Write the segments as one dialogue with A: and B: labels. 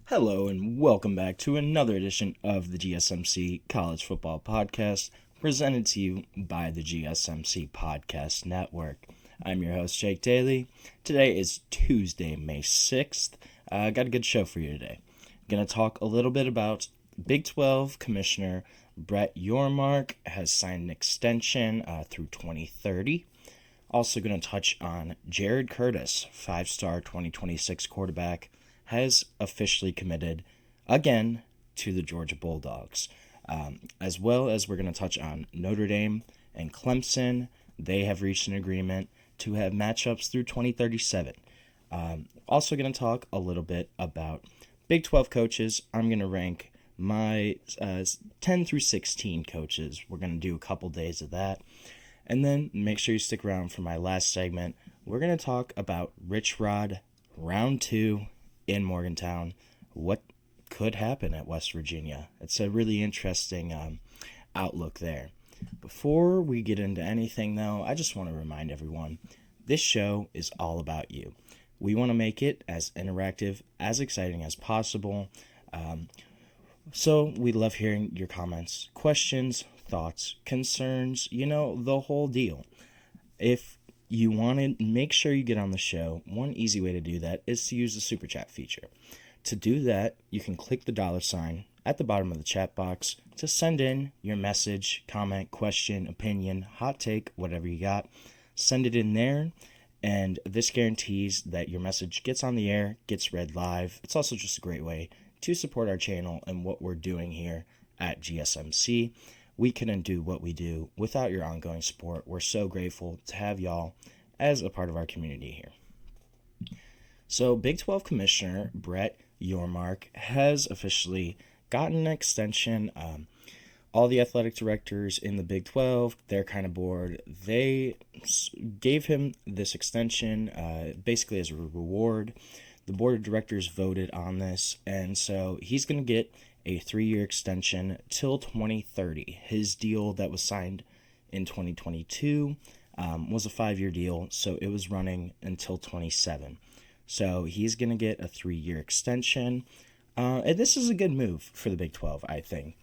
A: Hello and welcome back to another edition of the GSMC College Football Podcast, presented to you by the GSMC Podcast Network. I'm your host, Jake Daly. Today is Tuesday, May 6th. Got a good show for you today. Going to talk a little bit about Big 12 Commissioner Brett Yormark has signed an extension through 2030. Also going to touch on Jared Curtis, 5-star 2026 quarterback, has officially committed again to the Georgia Bulldogs. As well as we're going to touch on Notre Dame and Clemson. They have reached an agreement to have matchups through 2037. Also going to talk a little bit about Big 12 coaches. I'm going to rank my 10 through 16 coaches. We're going to do a couple days of that. And then make sure you stick around for my last segment. We're going to talk about Rich Rod Round 2 in Morgantown. What could happen at West Virginia? It's a really interesting outlook there. Before we get into anything, though, I just want to remind everyone, this show is all about you. We want to make it as interactive, as exciting as possible. So we love hearing your comments, questions, thoughts, concerns, the whole deal. If you want to make sure you get on the show, one easy way to do that is to use the Super Chat feature. To do that, you can click the $ at the bottom of the chat box to send in your message, comment, question, opinion, hot take, whatever you got. Send it in there, and this guarantees that your message gets on the air, gets read live. It's also just a great way to support our channel and what we're doing here at GSMC. We couldn't do what we do without your ongoing support. We're so grateful to have y'all as a part of our community here. So Big 12 Commissioner Brett Yormark has officially gotten an extension. All the athletic directors in the Big 12, they're kind of bored. They gave him this extension basically as a reward. The board of directors voted on this, and so he's going to get a 3-year extension till 2030. His deal that was signed in 2022 was a 5-year deal, so it was running until 27. So he's going to get a 3-year extension, and this is a good move for the Big 12, I think.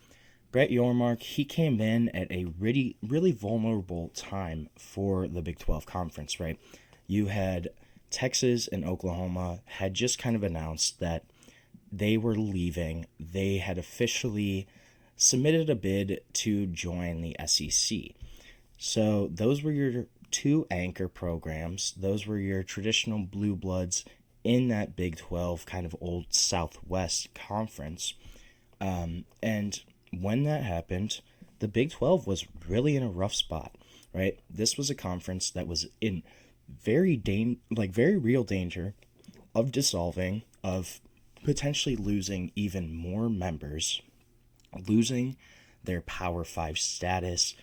A: Brett Yormark, he came in at a really, really vulnerable time for the Big 12 conference, right? You had Texas and Oklahoma had just kind of announced that they were leaving. They had officially submitted a bid to join the SEC. So those were your two anchor programs. Those were your traditional blue bloods in that Big 12 kind of old Southwest conference. And when that happened, the Big 12 was really in a rough spot, right? This was a conference that was in very real danger of dissolving, of potentially losing even more members, losing their Power 5 status,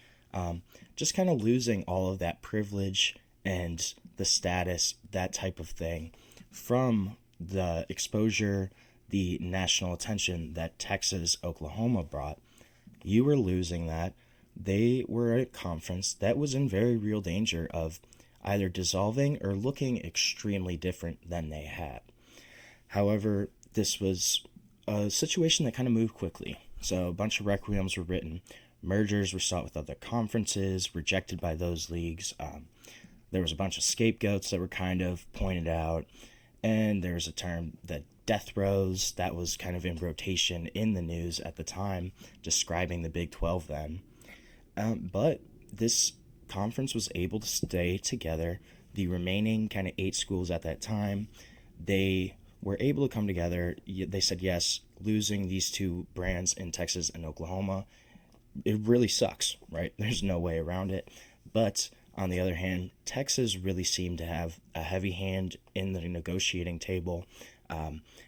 A: just kind of losing all of that privilege and the status, that type of thing, from the exposure, the national attention that Texas, Oklahoma brought. You were losing that. They were a conference that was in very real danger of either dissolving or looking extremely different than they had. However, this was a situation that kind of moved quickly. So a bunch of requiems were written. Mergers were sought with other conferences, rejected by those leagues. There was a bunch of scapegoats that were kind of pointed out. And there was a term, the death rows, that was kind of in rotation in the news at the time, describing the Big 12 then. But this conference was able to stay together. The remaining kind of 8 schools at that time, they were able to come together. They said, yes, losing these 2 brands in Texas and Oklahoma, it really sucks, right? There's no way around it. But on the other hand, Texas really seemed to have a heavy hand in the negotiating table.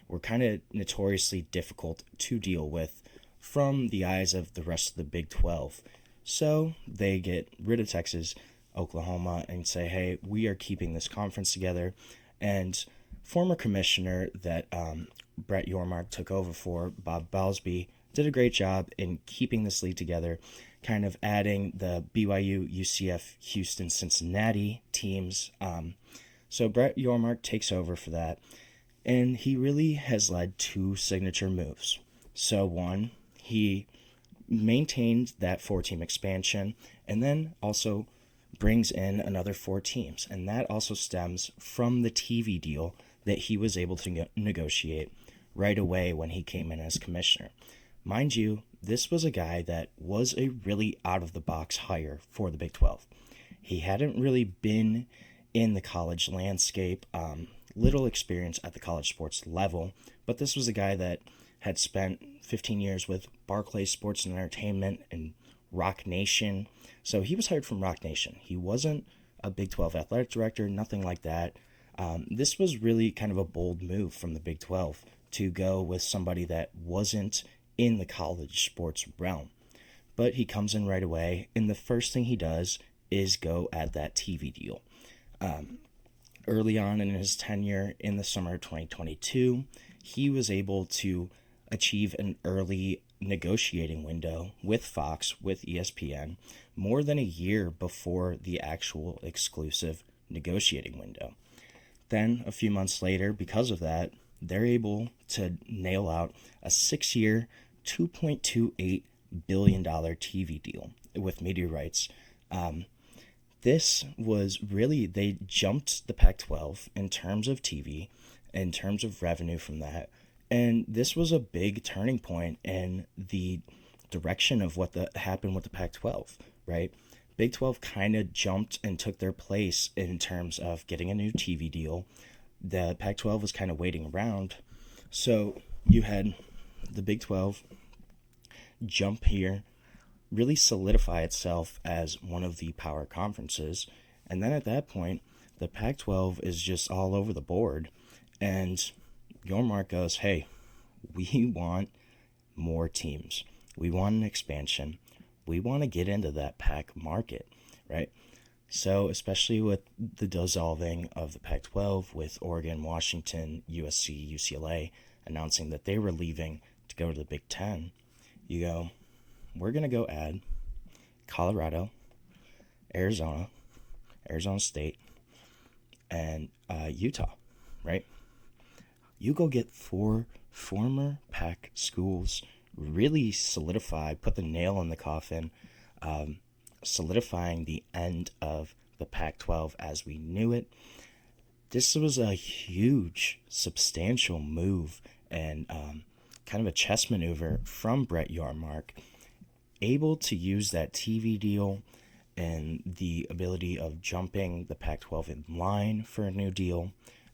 A: Were kind of notoriously difficult to deal with from the eyes of the rest of the Big 12. So they get rid of Texas, Oklahoma, and say, hey, we are keeping this conference together. And former commissioner that Brett Yormark took over for, Bob Bowlesby, did a great job in keeping this league together, kind of adding the BYU, UCF, Houston, Cincinnati teams. So Brett Yormark takes over for that. And he really has led two signature moves. So one, he maintained that 4-team expansion and then also brings in another 4 teams. And that also stems from the TV deal that he was able to negotiate right away when he came in as commissioner. Mind you, this was a guy that was a really out-of-the-box hire for the Big 12. He hadn't really been in the college landscape, little experience at the college sports level, but this was a guy that had spent 15 years with Barclays Sports and Entertainment and Rock Nation. So he was hired from Rock Nation. He wasn't a Big 12 athletic director, nothing like that. This was really kind of a bold move from the Big 12 to go with somebody that wasn't in the college sports realm. But he comes in right away, and the first thing he does is go at that TV deal. Early on in his tenure in the summer of 2022, he was able to achieve an early negotiating window with Fox, with ESPN, more than a year before the actual exclusive negotiating window. Then, a few months later, because of that, they're able to nail out a 6-year, $2.28 billion TV deal with media rights. This was really, they jumped the Pac-12 in terms of TV, in terms of revenue from that. And this was a big turning point in the direction of what happened with the Pac-12, right? Big 12 kind of jumped and took their place in terms of getting a new TV deal. The Pac-12 was kind of waiting around. So you had the Big 12 jump here, really solidify itself as one of the power conferences. And then at that point, the Pac-12 is just all over the board. And Yormark goes, hey, we want more teams. We want an expansion. We want to get into that Pac market, right? So especially with the dissolving of the Pac-12, with Oregon, Washington, USC, UCLA announcing that they were leaving to go to the Big Ten, you go, we're going to go add Colorado, Arizona State, and Utah, right? You go get 4 former Pac schools, really solidify, put the nail in the coffin, solidifying the end of the Pac-12 as we knew it. This was a huge, substantial move and kind of a chess maneuver from Brett Yormark, able to use that TV deal and the ability of jumping the Pac-12 in line for a new deal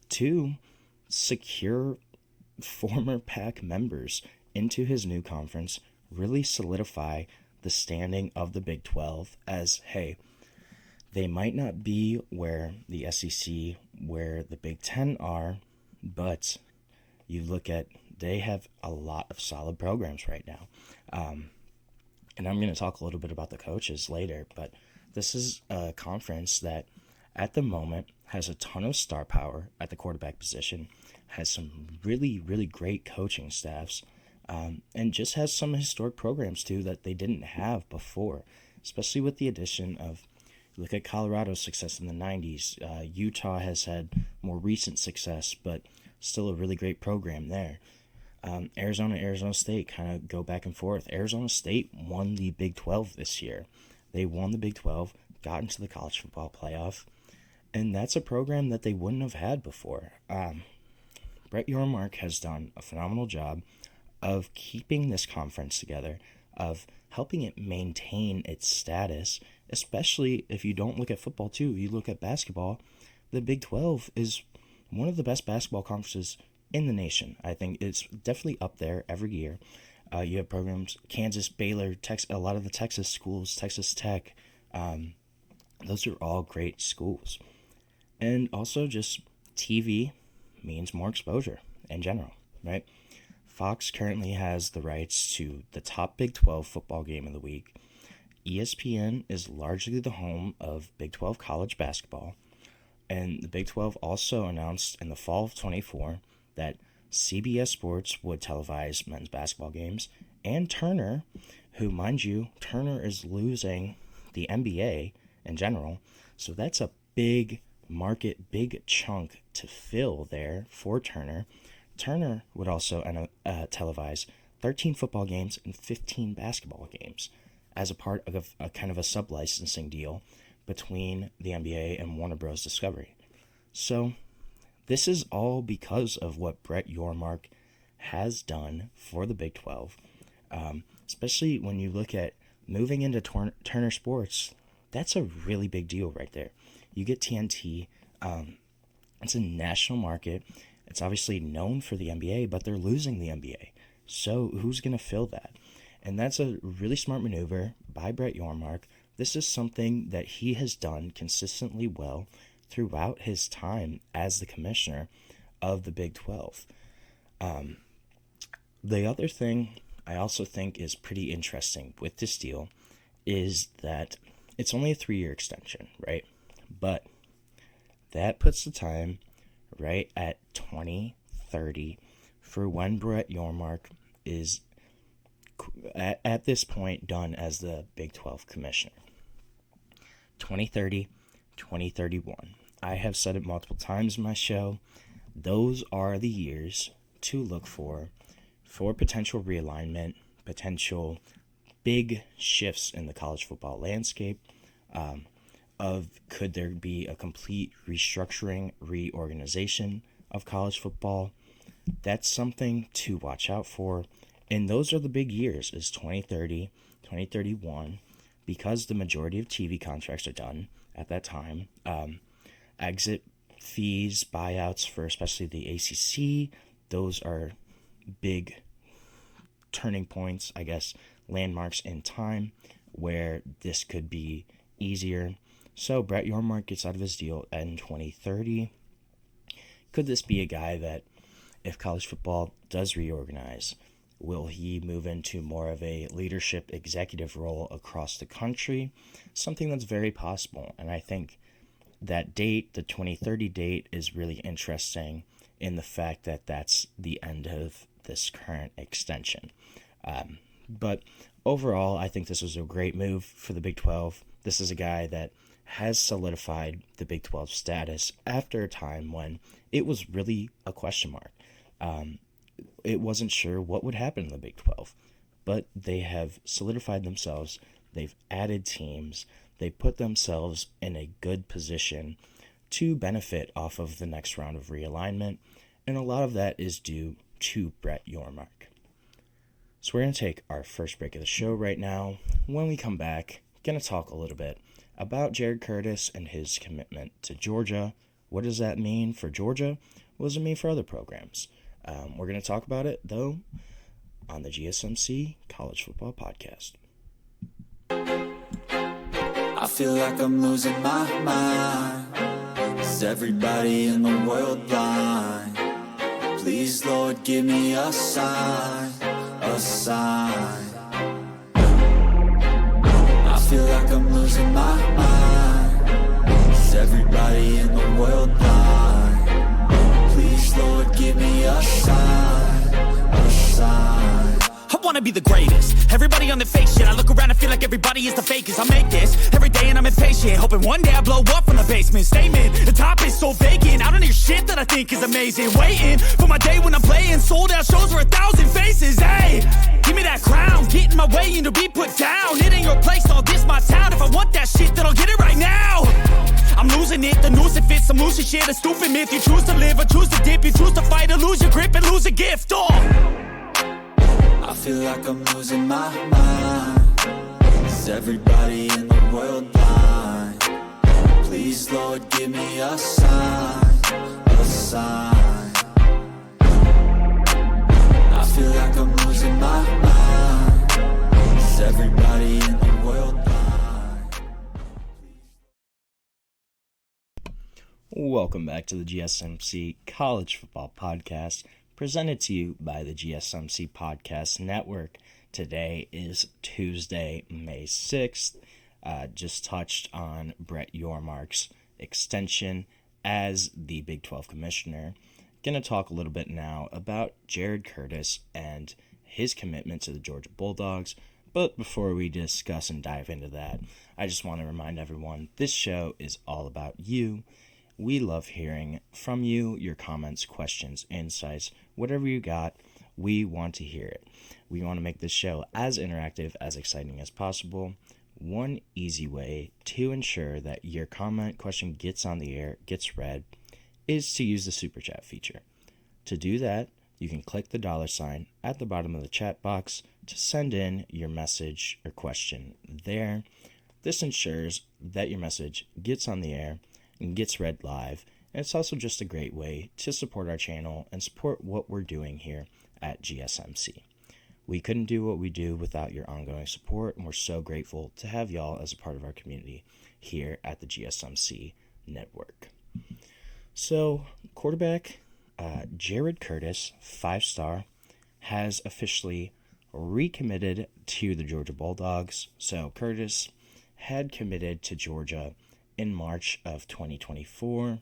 A: to secure former Pac members into his new conference, really solidify the standing of the Big 12 as, hey, they might not be where the SEC, where the Big 10 are, but you look at, they have a lot of solid programs right now. And I'm going to talk a little bit about the coaches later, but this is a conference that at the moment has a ton of star power at the quarterback position, has some really, really great coaching staffs, and just has some historic programs too that they didn't have before, especially with the addition of, look at Colorado's success in the 90s. Utah has had more recent success, but still a really great program there. Arizona State kind of go back and forth. Arizona State won the Big 12 this year. They won the Big 12, got into the college football playoff, and that's a program that they wouldn't have had before. Brett Yormark has done a phenomenal job of keeping this conference together, of helping it maintain its status, especially if you don't look at football too, you look at basketball. The Big 12 is one of the best basketball conferences in the nation. I think it's definitely up there every year. You have programs, Kansas, Baylor, a lot of the Texas schools, Texas Tech. Those are all great schools. And also just TV means more exposure in general, right? Fox currently has the rights to the top Big 12 football game of the week. ESPN is largely the home of Big 12 college basketball. And the Big 12 also announced in the fall of 24 that CBS Sports would televise men's basketball games. And Turner, who, mind you, Turner is losing the NBA in general. So that's a big market, big chunk to fill there for Turner. Turner would also televise 13 football games and 15 basketball games as a part of a kind of a sub-licensing deal between the NBA and Warner Bros. Discovery. So this is all because of what Brett Yormark has done for the Big 12, especially when you look at moving into Turner Sports. That's a really big deal right there. You get TNT. It's a national market. It's obviously known for the NBA, but they're losing the NBA. So who's going to fill that? And that's a really smart maneuver by Brett Yormark. This is something that he has done consistently well throughout his time as the commissioner of the Big 12. The other thing I also think is pretty interesting with this deal is that it's only a 3-year extension, right? But that puts the time right at 2030 for when Brett Yormark is at this point done as the Big 12 commissioner. 2030, 2031. I have said it multiple times in my show. Those are the years to look for potential realignment, potential big shifts in the college football landscape, of could there be a complete restructuring, reorganization of college football. That's something to watch out for. And those are the big years, is 2030, 2031, because the majority of TV contracts are done at that time. Exit fees, buyouts for especially the ACC, those are big turning points, I guess, landmarks in time where this could be easier. So Brett Yormark gets out of his deal in 2030. Could this be a guy that, if college football does reorganize, will he move into more of a leadership executive role across the country? Something that's very possible. And I think that date, the 2030 date, is really interesting in the fact that that's the end of this current extension. But overall, I think this was a great move for the Big 12. This is a guy that has solidified the Big 12 status after a time when it was really a question mark. It wasn't sure what would happen in the Big 12, but they have solidified themselves. They've added teams. They put themselves in a good position to benefit off of the next round of realignment, and a lot of that is due to Brett Yormark. So we're going to take our first break of the show right now. When we come back, going to talk a little bit about Jared Curtis and his commitment to Georgia. What does that mean for Georgia? What does it mean for other programs? We're going to talk about it, though, on the GSMC College Football Podcast.
B: I feel like I'm losing my mind. Is everybody in the world blind? Please, Lord, give me a sign, a sign. I feel like I'm losing my mind. Is everybody in the world blind? Please, Lord, give me a sign, a sign.
C: I wanna be the greatest. Everybody on the fake shit. I look around and feel like everybody is the fakest. I make this every day and I'm impatient, hoping one day I blow up from the basement. Statement, the top is so vacant. I don't hear shit that I think is amazing. Waiting for my day when I'm playing sold out shows for 1,000 faces. Hey, give me that crown, get in my way and to be put down. It ain't your place, all this my town. If I want that shit, then I'll get it right now. I'm losing it, the noose it fits. I'm losing shit, a stupid myth. You choose to live or choose to dip. You choose to fight or lose your grip and lose a gift.
B: I feel like I'm losing my mind. Is everybody in the world blind? Please, Lord, give me a sign, a sign. I feel like I'm losing my mind. Is everybody in the world blind?
A: Welcome back to the GSMC College Football Podcast, presented to you by the GSMC Podcast Network. Today is Tuesday, May 6th. Just touched on Brett Yormark's extension as the Big 12 Commissioner. Going to talk a little bit now about Jared Curtis and his commitment to the Georgia Bulldogs. But before we discuss and dive into that, I just want to remind everyone, this show is all about you. We love hearing from you, your comments, questions, insights, whatever you got. We want to hear it. We want to make this show as interactive, as exciting as possible. One easy way to ensure that your comment, question gets on the air, gets read, is to use the super chat feature. To do that, you can click the $ at the bottom of the chat box to send in your message or question there. This ensures that your message gets on the air and gets read live, and it's also just a great way to support our channel and support what we're doing here at GSMC. We couldn't do what we do without your ongoing support, and we're so grateful to have y'all as a part of our community here at the GSMC network. So, quarterback Jared Curtis, 5-star, has officially recommitted to the Georgia Bulldogs. So, Curtis had committed to Georgia in March of 2024,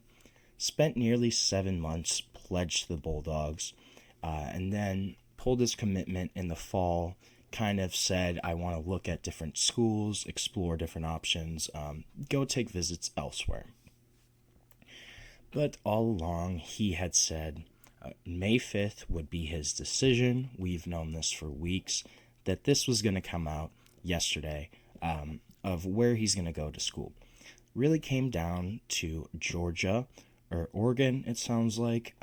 A: spent nearly 7 months pledged to the Bulldogs, and then pulled his commitment in the fall, kind of said, I want to look at different schools, explore different options, go take visits elsewhere. But all along, he had said May 5th would be his decision. We've known this for weeks, that this was going to come out yesterday, of where he's going to go to school. Really came down to Georgia, or Oregon, it sounds like.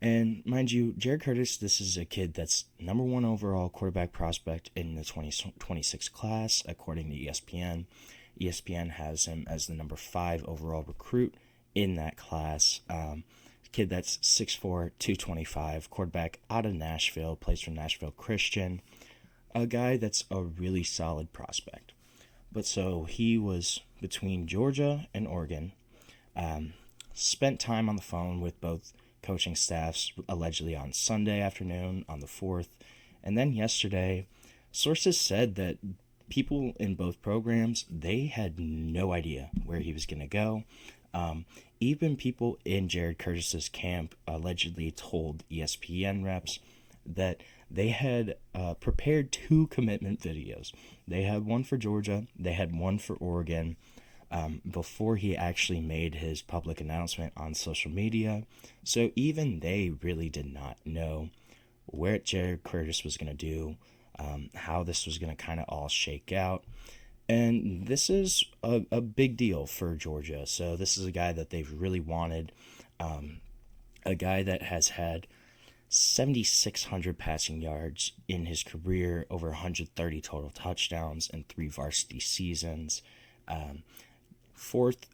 A: And mind you, Jared Curtis, this is a kid that's number 1 overall quarterback prospect in the 2026 class, according to ESPN. ESPN has him as the number 5 overall recruit in that class. Kid that's 6'4", 225, quarterback out of Nashville, plays for Nashville Christian. A guy that's a really solid prospect. But so he was between Georgia and Oregon, spent time on the phone with both coaching staffs, allegedly on Sunday afternoon on the 4th. And then yesterday, sources said that people in both programs, they had no idea where he was going to go. Even people in Jared Curtis's camp allegedly told ESPN reps that they had prepared 2 commitment videos. They had one for Georgia, they had one for Oregon, before he actually made his public announcement on social media. So even they really did not know where Jared Curtis was going to do, how this was going to kind of all shake out. And this is a big deal for Georgia. So this is a guy that they've really wanted, a guy that has had 7,600 passing yards in his career, over 130 total touchdowns in 3 varsity seasons. 4th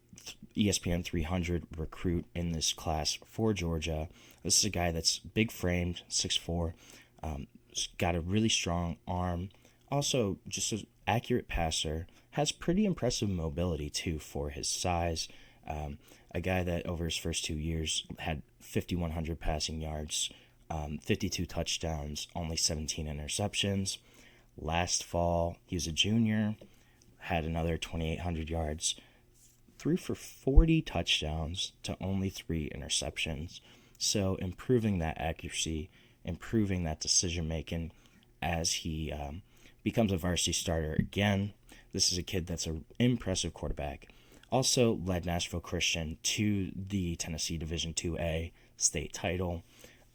A: ESPN 300 recruit in this class for Georgia. This is a guy that's big framed, 6'4", got a really strong arm. Also, just an accurate passer, has pretty impressive mobility too for his size. A guy that over his first 2 years had 5,100 passing yards, 52 touchdowns, only 17 interceptions. Last fall, he was a junior, had another 2,800 yards, threw for 40 touchdowns to only 3 interceptions. So improving that accuracy, improving that decision-making as he becomes a varsity starter again. This is a kid that's an impressive quarterback. Also led Nashville Christian to the Tennessee Division IIA state title.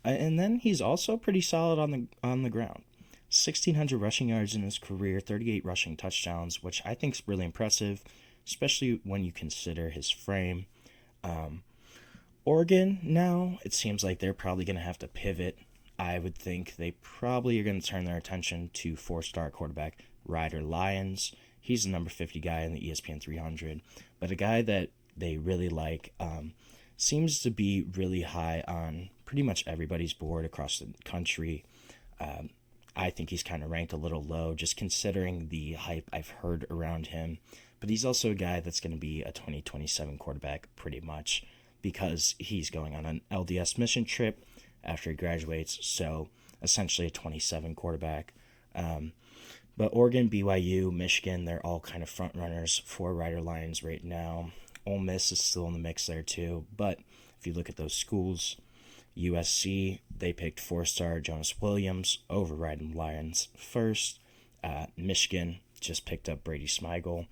A: And then he's also pretty solid on the ground. 1,600 rushing yards in his career, 38 rushing touchdowns, which I think is really impressive, especially when you consider his frame. Oregon, now, it seems like they're probably going to have to pivot. I would think they probably are going to turn their attention to 4-star quarterback Ryder Lyons. He's the number 50 guy in the ESPN 300, but a guy that they really like, seems to be really high on pretty much everybody's board across the country. I think he's kind of ranked a little low, just considering the hype I've heard around him. But he's also a guy that's going to be a 2027 quarterback pretty much, because he's going on an LDS mission trip after he graduates, so essentially a 27 quarterback. But Oregon, BYU, Michigan, they're all kind of front runners for Ryder Lyons right now. Ole Miss is still in the mix there too, but if you look at those schools, USC, they picked 4-star Jonas Williams over Ryder Lyons first. Michigan just picked up Brady Smigel.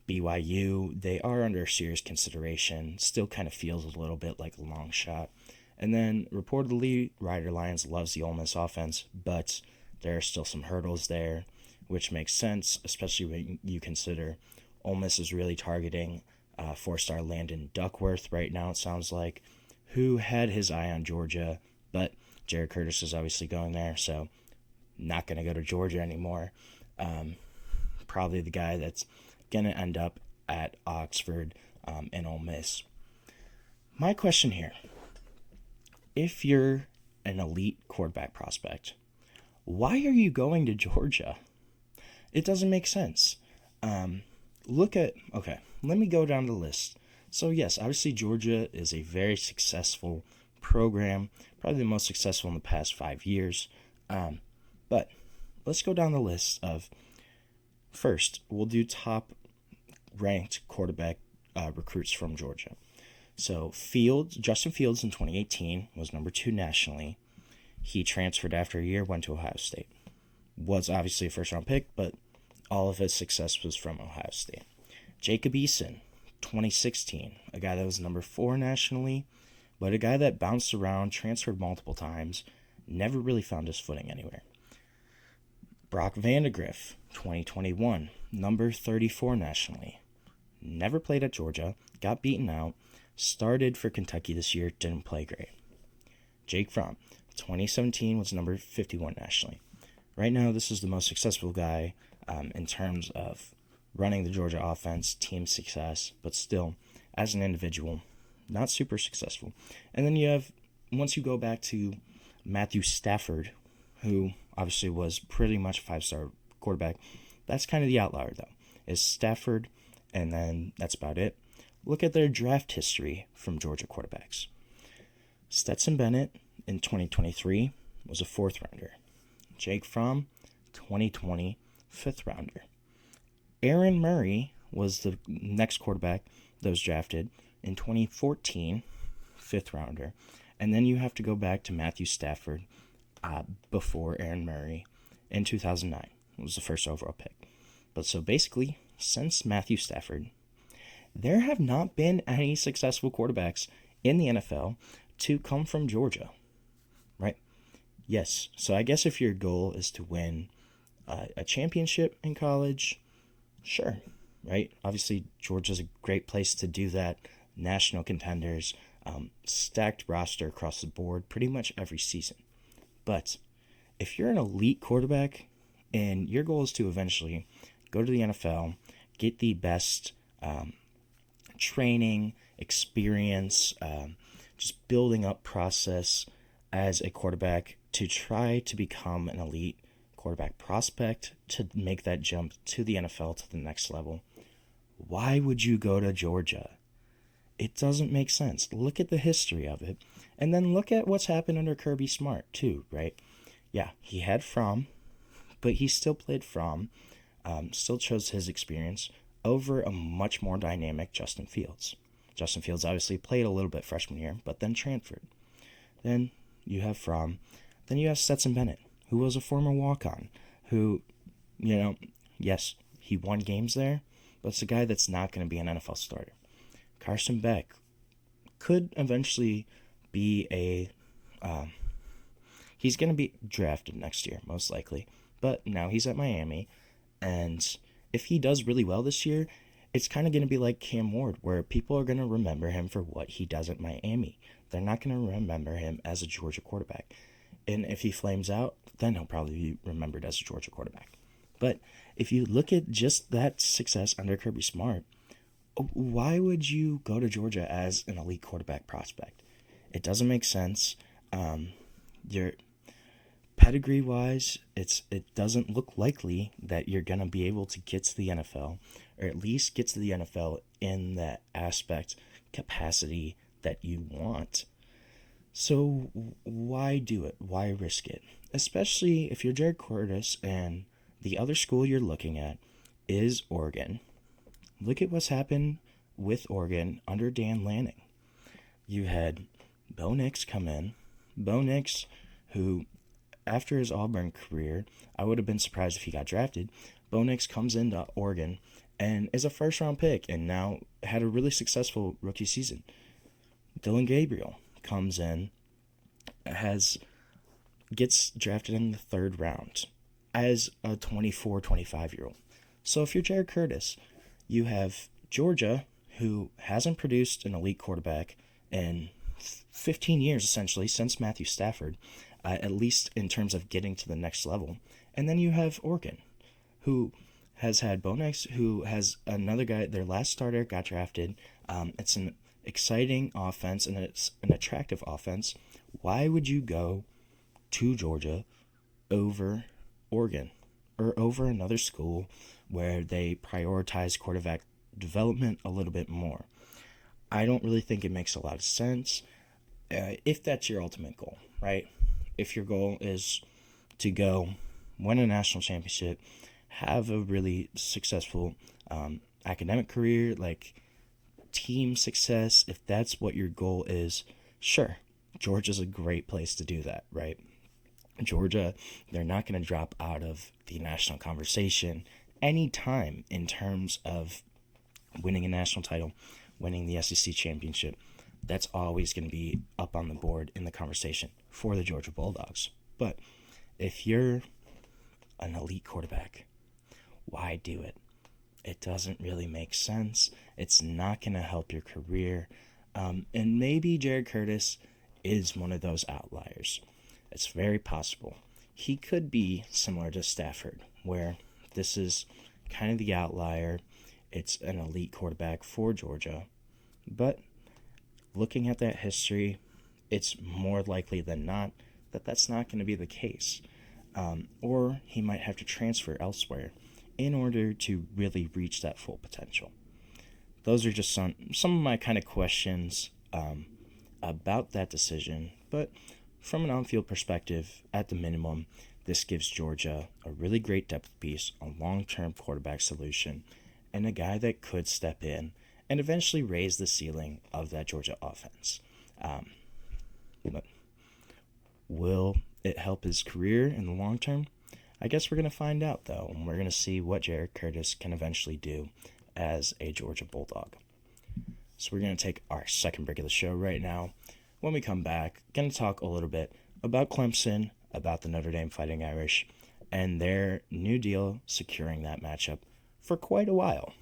A: BYU, they are under serious consideration. Still kind of feels a little bit like a long shot. And then reportedly, Ryder Lyons loves the Ole Miss offense, but there are still some hurdles there, which makes sense, especially when you consider Ole Miss is really targeting four-star Landon Duckworth right now, it sounds like, who had his eye on Georgia, but Jared Curtis is obviously going there, so not going to go to Georgia anymore. Probably the guy that's going to end up at Oxford and Ole Miss. My question here, if you're an elite quarterback prospect, why are you going to Georgia? It doesn't make sense. Let me go down the list. So yes, obviously Georgia is a very successful program, probably the most successful in the past 5 years. But let's go down the list of, first, we'll do top ranked quarterback recruits from Georgia. So Justin Fields in 2018 was number 2 nationally. He transferred after a year, went to Ohio State. Was obviously a first-round pick, but all of his success was from Ohio State. Jacob Eason, 2016, a guy that was number 4 nationally, but a guy that bounced around, transferred multiple times, never really found his footing anywhere. Brock Vandegrift, 2021, number 34 nationally. Never played at Georgia, got beaten out, started for Kentucky this year, didn't play great. Jake Fromm, 2017, was number 51 nationally. Right now, this is the most successful guy in terms of running the Georgia offense, team success, but still, as an individual, not super successful. And then you have, once you go back to Matthew Stafford, who obviously was pretty much a 5-star quarterback, that's kind of the outlier, though, is Stafford, and then that's about it. Look at their draft history from Georgia quarterbacks. Stetson Bennett in 2023 was a 4th rounder. Jake Fromm, 2020, 5th rounder. Aaron Murray was the next quarterback that was drafted in 2014, 5th rounder. And then you have to go back to Matthew Stafford before Aaron Murray in 2009. It was the first overall pick. But so basically, since Matthew Stafford, there have not been any successful quarterbacks in the NFL to come from Georgia, right? Yes, so I guess if your goal is to win a championship in college, sure, right? Obviously, Georgia's a great place to do that. National contenders, stacked roster across the board pretty much every season. But if you're an elite quarterback and your goal is to eventually go to the NFL, get the best training, experience, just building up process as a quarterback to try to become an elite quarterback prospect to make that jump to the NFL to the next level, why would you go to Georgia? It doesn't make sense. Look at the history of it, and then look at what's happened under Kirby Smart too, right? Yeah, he had Fromm, but he still played Fromm, still chose his experience over a much more dynamic Justin Fields. Justin Fields obviously played a little bit freshman year, but then transferred. Then you have Fromm. Then you have Stetson Bennett, who was a former walk-on, who, yes, he won games there, but it's a guy that's not going to be an NFL starter. Carson Beck could eventually be he's going to be drafted next year, most likely, but now he's at Miami, and if he does really well this year, it's kind of going to be like Cam Ward, where people are going to remember him for what he does at Miami. They're not going to remember him as a Georgia quarterback. And if he flames out, then he'll probably be remembered as a Georgia quarterback. But if you look at just that success under Kirby Smart, why would you go to Georgia as an elite quarterback prospect? It doesn't make sense. Your pedigree-wise, it doesn't look likely that you're going to be able to get to the NFL, or at least get to the NFL in that aspect, capacity that you want. So why do it? Why risk it? Especially if you're Jared Curtis and the other school you're looking at is Oregon. Look at what's happened with Oregon under Dan Lanning. You had Bo Nix come in. Bo Nix, who, after his Auburn career, I would have been surprised if he got drafted. Bo Nix comes into Oregon and is a first-round pick and now had a really successful rookie season. Dylan Gabriel comes in, gets drafted in the 3rd round as a 24, 25-year-old. So if you're Jared Curtis, you have Georgia, who hasn't produced an elite quarterback in 15 years, essentially, since Matthew Stafford, at least in terms of getting to the next level. And then you have Oregon, who has had Bo Nix, who has another guy, their last starter got drafted. It's an exciting offense, and it's an attractive offense. Why would you go to Georgia over Oregon or over another school where they prioritize quarterback development a little bit more? I don't really think it makes a lot of sense if that's your ultimate goal, right? If your goal is to go win a national championship, have a really successful academic career, like team success, if that's what your goal is, sure, Georgia's a great place to do that, right? Georgia, they're not going to drop out of the national conversation anytime in terms of winning a national title, winning the SEC championship. That's always going to be up on the board in the conversation for the Georgia Bulldogs. But if you're an elite quarterback, why do it? It doesn't really make sense. It's not going to help your career. And maybe Jared Curtis is one of those outliers. It's very possible. He could be similar to Stafford, where this is kind of the outlier. It's an elite quarterback for Georgia. But looking at that history, it's more likely than not that that's not going to be the case. Or he might have to transfer elsewhere in order to really reach that full potential. Those are just some of my kind of questions about that decision. But from an on-field perspective, at the minimum, this gives Georgia a really great depth piece, a long-term quarterback solution, and a guy that could step in and eventually raise the ceiling of that Georgia offense. But will it help his career in the long term? I guess we're going to find out, though, and we're going to see what Jared Curtis can eventually do as a Georgia Bulldog. So we're going to take our second break of the show right now. When we come back, going to talk a little bit about Clemson, about the Notre Dame Fighting Irish, and their new deal securing that matchup for quite a while.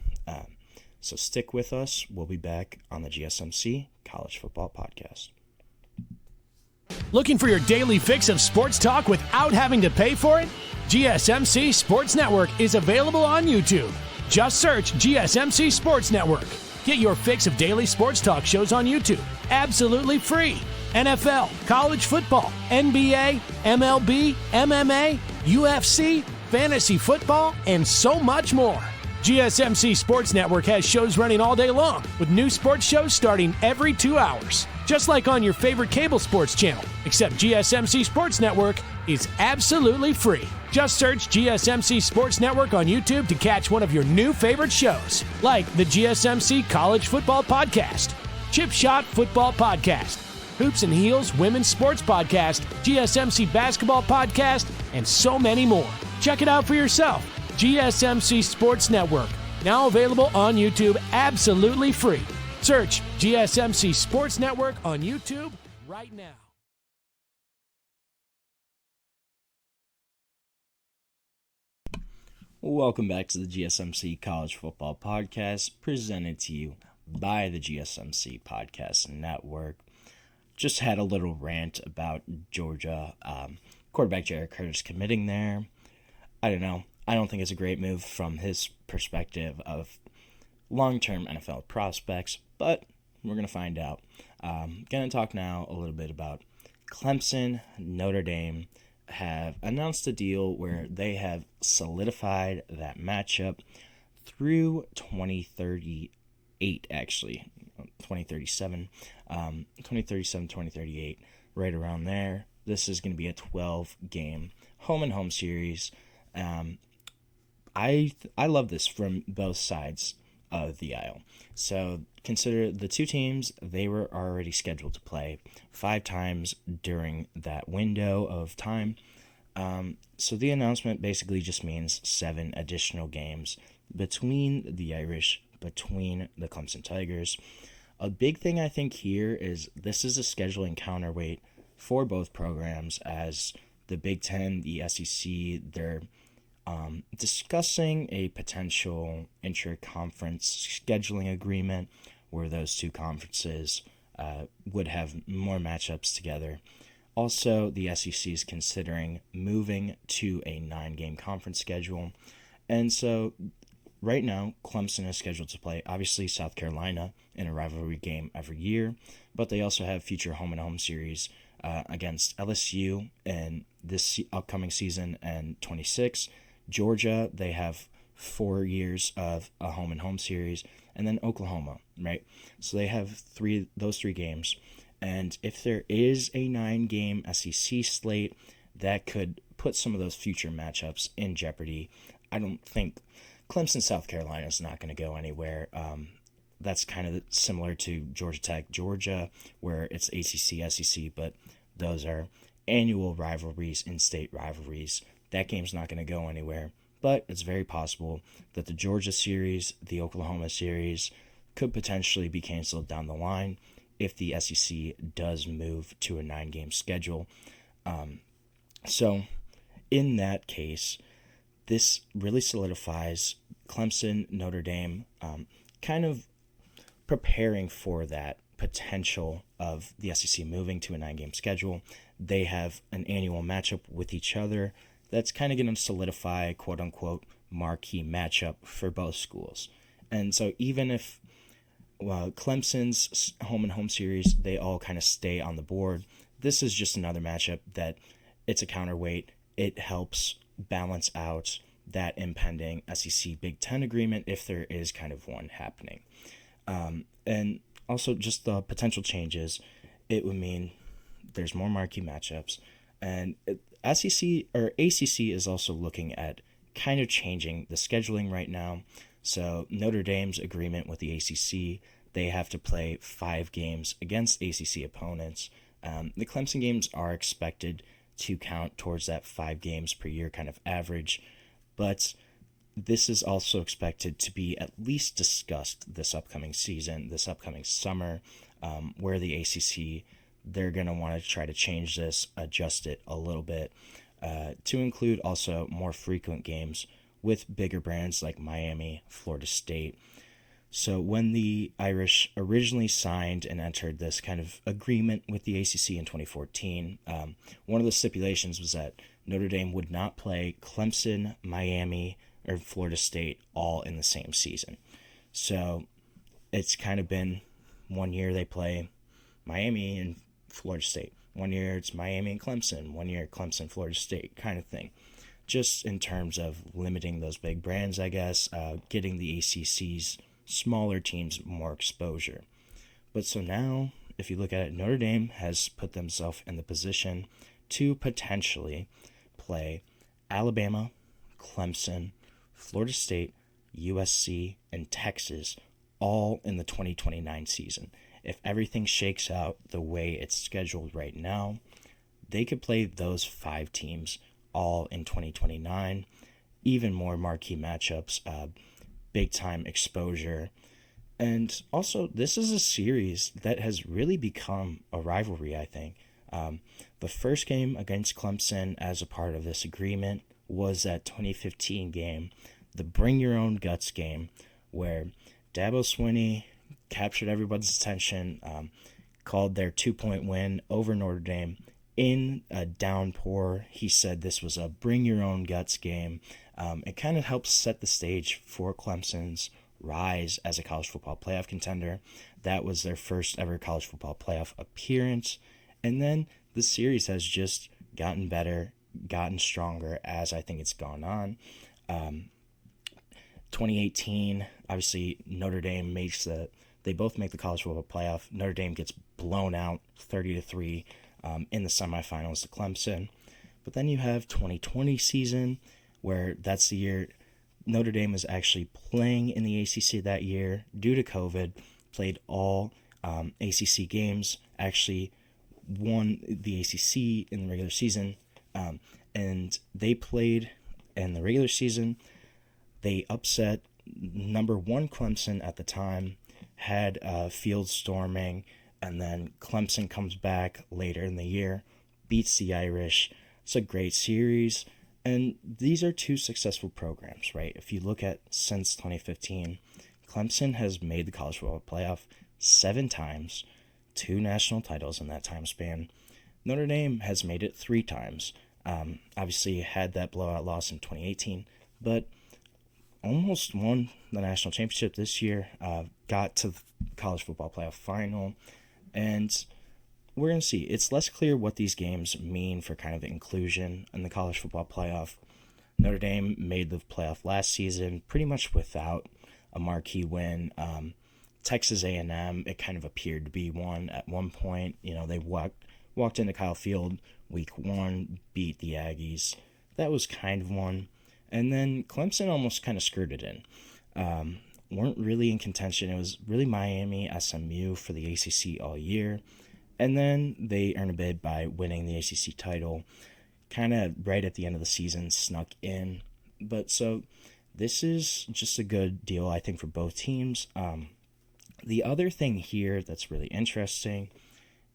A: So stick with us. We'll be back on the GSMC College Football Podcast.
D: Looking for your daily fix of sports talk without having to pay for it? GSMC Sports Network is available on YouTube. Just search GSMC Sports Network. Get your fix of daily sports talk shows on YouTube, absolutely free. NFL, college football, NBA, MLB, MMA, UFC, fantasy football, and so much more. GSMC Sports Network has shows running all day long, with new sports shows starting every 2 hours. Just like on your favorite cable sports channel, except GSMC Sports Network is absolutely free. Just search GSMC Sports Network on YouTube to catch one of your new favorite shows, like the GSMC College Football Podcast, Chip Shot Football Podcast, Hoops and Heels Women's Sports Podcast, GSMC Basketball Podcast, and so many more. Check it out for yourself. GSMC Sports Network, now available on YouTube absolutely free. Search GSMC Sports Network on YouTube right now.
A: Welcome back to the GSMC College Football Podcast, presented to you by the GSMC Podcast Network. Just had a little rant about Georgia quarterback Jared Curtis committing there. I don't know. I don't think it's a great move from his perspective of long-term NFL prospects, but we're going to find out. Going to talk now a little bit about Clemson. Notre Dame have announced a deal where they have solidified that matchup through 2038, actually. 2037, 2038, right around there. This is going to be a 12-game home-and-home series. I love this from both sides of the aisle. So consider the two teams, they were already scheduled to play 5 times during that window of time. So the announcement basically just means 7 additional games between the Irish, between the Clemson Tigers. A big thing I think here is this is a scheduling counterweight for both programs, as the Big Ten, the SEC, they're discussing a potential intra-conference scheduling agreement where those two conferences would have more matchups together. Also, the SEC is considering moving to a 9-game conference schedule. And so right now, Clemson is scheduled to play, obviously, South Carolina in a rivalry game every year, but they also have future home-and-home series against LSU in this upcoming season and 26. Georgia, they have 4 years of a home-and-home series, and then Oklahoma, right? So they have those three games. And if there is a 9-game SEC slate, that could put some of those future matchups in jeopardy. I don't think Clemson, South Carolina is not going to go anywhere. That's kind of similar to Georgia Tech, Georgia, where it's ACC, SEC, but those are annual rivalries, in-state rivalries. That game's not going to go anywhere. But it's very possible that the Georgia series, the Oklahoma series, could potentially be canceled down the line if the SEC does move to a 9-game schedule. So in that case, this really solidifies Clemson, Notre Dame, kind of preparing for that potential of the SEC moving to a 9-game schedule. They have an annual matchup with each other that's kind of going to solidify, quote-unquote, marquee matchup for both schools. And so even if Clemson's home-and-home series, they all kind of stay on the board, this is just another matchup that it's a counterweight. It helps balance out that impending SEC Big Ten agreement if there is kind of one happening. And also just the potential changes, it would mean there's more marquee matchups. And SEC or ACC is also looking at kind of changing the scheduling right now. So Notre Dame's agreement with the ACC, they have to play 5 games against ACC opponents. The Clemson games are expected to count towards that 5 games per year kind of average, but this is also expected to be at least discussed this upcoming season, this upcoming summer, where the ACC, they're going to want to try to change this, adjust it a little bit, to include also more frequent games with bigger brands like Miami, Florida State. So when the Irish originally signed and entered this kind of agreement with the ACC in 2014, one of the stipulations was that Notre Dame would not play Clemson, Miami, or Florida State all in the same season. So it's kind of been 1 year they play Miami and Florida State. 1 year it's Miami and Clemson. 1 year Clemson, Florida State kind of thing. Just in terms of limiting those big brands, I guess, getting the ACC's smaller teams more exposure. But so now, if you look at it, Notre Dame has put themselves in the position to potentially play Alabama, Clemson, Florida State, USC, and Texas all in the 2029 season. If everything shakes out the way it's scheduled right now, they could play those 5 teams all in 2029. Even more marquee matchups, big-time exposure. And also, this is a series that has really become a rivalry, I think. The first game against Clemson as a part of this agreement was that 2015 game, the Bring Your Own Guts game, where Dabo Swinney captured everybody's attention, called their 2-point win over Notre Dame in a downpour. He said this was a Bring Your Own Guts game. It kind of helps set the stage for Clemson's rise as a college football playoff contender. That was their first ever college football playoff appearance. And then the series has just gotten better, gotten stronger as I think it's gone on. 2018, obviously Notre Dame they both make the college football playoff. Notre Dame gets blown out 30-3 in the semifinals to Clemson. But then you have 2020 season, where that's the year Notre Dame was actually playing in the ACC that year due to COVID, played all ACC games, actually won the ACC in the regular season, and they played in the regular season. They upset number one Clemson at the time had field storming, and then Clemson comes back later in the year, beats the Irish. It's a great series, and these are two successful programs, right? If you look at since 2015, Clemson has made the college football playoff 7 times, 2 national titles in that time span. Notre Dame has made it 3 times. Obviously had that blowout loss in 2018, but almost won the national championship this year, got to the college football playoff final, and we're going to see. It's less clear what these games mean for kind of inclusion in the college football playoff. Notre Dame made the playoff last season pretty much without a marquee win. Texas A&M, it kind of appeared to be one at one point. You know, they walked into Kyle Field week 1, beat the Aggies. That was kind of one. And then Clemson almost kind of skirted in. Weren't really in contention. It was really Miami, SMU for the ACC all year. And then they earned a bid by winning the ACC title. Kind of right at the end of the season, snuck in. But so this is just a good deal, I think, for both teams. The other thing here that's really interesting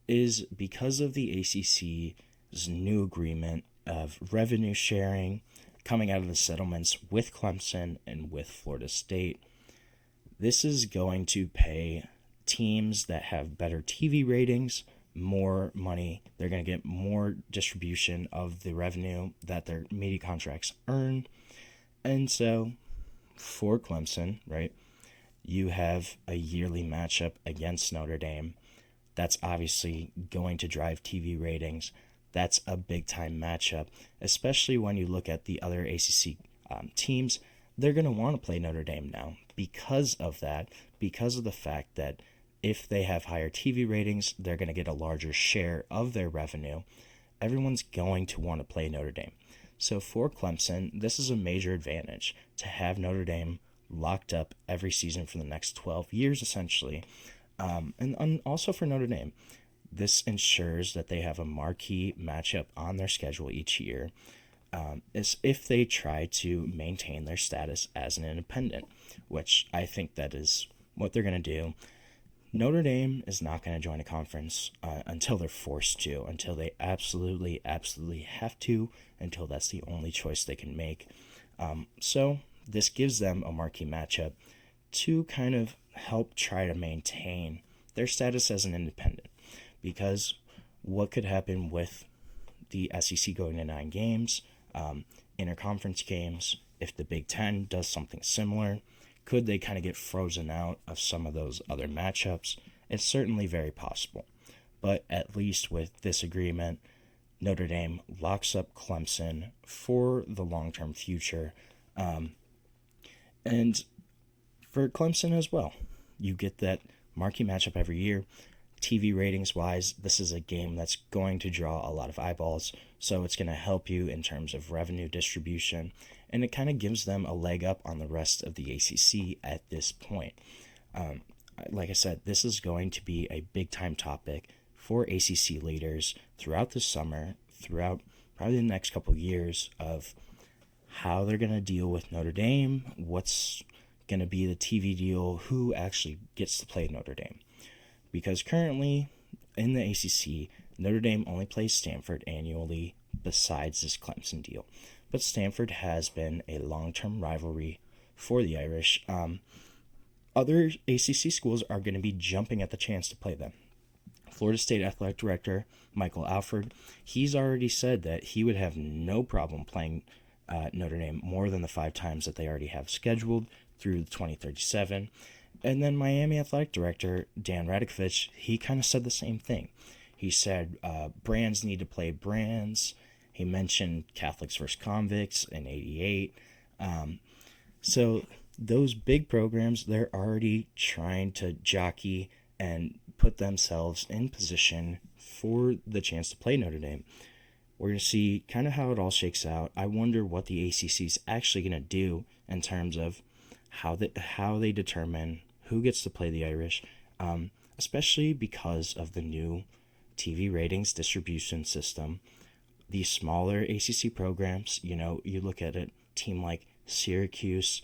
A: is because of the ACC's new agreement of revenue sharing coming out of the settlements with Clemson and with Florida State, this is going to pay teams that have better TV ratings more money. They're going to get more distribution of the revenue that their media contracts earn. And so for Clemson, right, you have a yearly matchup against Notre Dame. That's obviously going to drive TV ratings. That's a big-time matchup, especially when you look at the other ACC teams. They're going to want to play Notre Dame now because of that, because of the fact that if they have higher TV ratings, they're going to get a larger share of their revenue. Everyone's going to want to play Notre Dame. So for Clemson, this is a major advantage to have Notre Dame locked up every season for the next 12 years, essentially. And also for Notre Dame, this ensures that they have a marquee matchup on their schedule each year, as if they try to maintain their status as an independent, which I think that is what they're going to do. Notre Dame is not going to join a conference until they're forced to, until they absolutely have to, until that's the only choice they can make. So this gives them a marquee matchup to kind of help try to maintain their status as an independent. Because what could happen with the SEC going to 9 games, interconference games, if the Big Ten does something similar, could they kind of get frozen out of some of those other matchups? It's certainly very possible. But at least with this agreement, Notre Dame locks up Clemson for the long-term future. And for Clemson as well, you get that marquee matchup every year. TV ratings wise, this is a game that's going to draw a lot of eyeballs, so it's going to help you in terms of revenue distribution, and it kind of gives them a leg up on the rest of the ACC at this point. Like I said, this is going to be a big time topic for ACC leaders throughout the summer, throughout probably the next couple of years, of how they're going to deal with Notre Dame, what's going to be the TV deal, who actually gets to play Notre Dame. Because currently, in the ACC, Notre Dame only plays Stanford annually besides this Clemson deal. But Stanford has been a long-term rivalry for the Irish. Other ACC schools are going to be jumping at the chance to play them. Florida State Athletic Director Michael Alford, he's already said that he would have no problem playing Notre Dame more than the 5 times that they already have scheduled through 2037. And then Miami Athletic Director Dan Radakovich, he kind of said the same thing. He said brands need to play brands. He mentioned Catholics versus Convicts in '88. So those big programs, they're already trying to jockey and put themselves in position for the chance to play Notre Dame. We're going to see kind of how it all shakes out. I wonder what the ACC is actually going to do in terms of how they determine who gets to play the Irish, especially because of the new TV ratings distribution system. These smaller ACC programs, you know, you look at a team like Syracuse,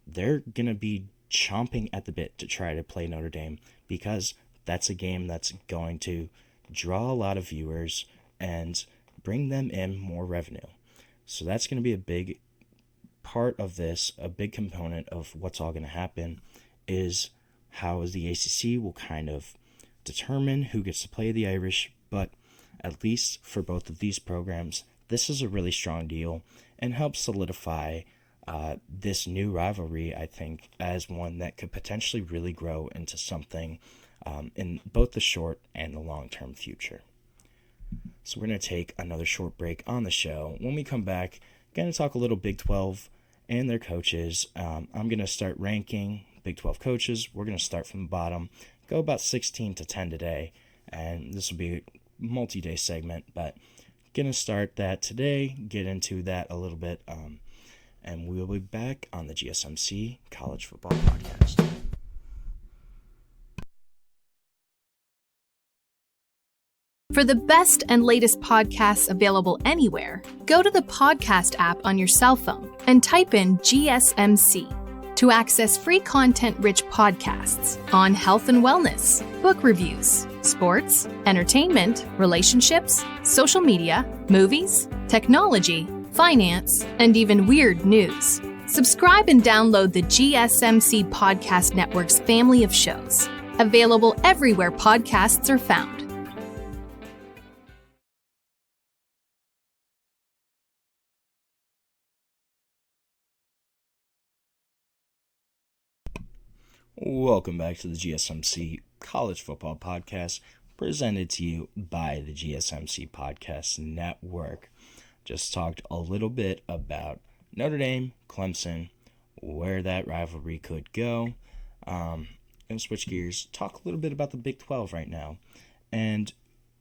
A: they're going to be chomping at the bit to try to play Notre Dame, because that's a game that's going to draw a lot of viewers and bring them in more revenue. So that's going to be a big part of this, a big component of what's all going to happen, is how the ACC will kind of determine who gets to play the Irish. But at least for both of these programs, this is a really strong deal and helps solidify this new rivalry, I think, as one that could potentially really grow into something in both the short and the long-term future. So we're going to take another short break on the show. When we come back, going to talk a little Big 12 and their coaches. I'm going to start ranking Big 12 coaches. We're going to start from the bottom, go about 16 to 10 today, and this will be a multi-day segment, but going to start that today, get into that a little bit, and we'll be back on the GSMC College Football Podcast.
E: For the best and latest podcasts available anywhere, go to the podcast app on your cell phone and type in GSMC to access free content-rich podcasts on health and wellness, book reviews, sports, entertainment, relationships, social media, movies, technology, finance, and even weird news. Subscribe and download the GSMC Podcast Network's family of shows, available everywhere podcasts are found.
A: Welcome back to the GSMC College Football Podcast, presented to you by the GSMC Podcast Network. Just talked a little bit about Notre Dame, Clemson, where that rivalry could go. And switch gears, talk a little bit about the Big 12 right now. And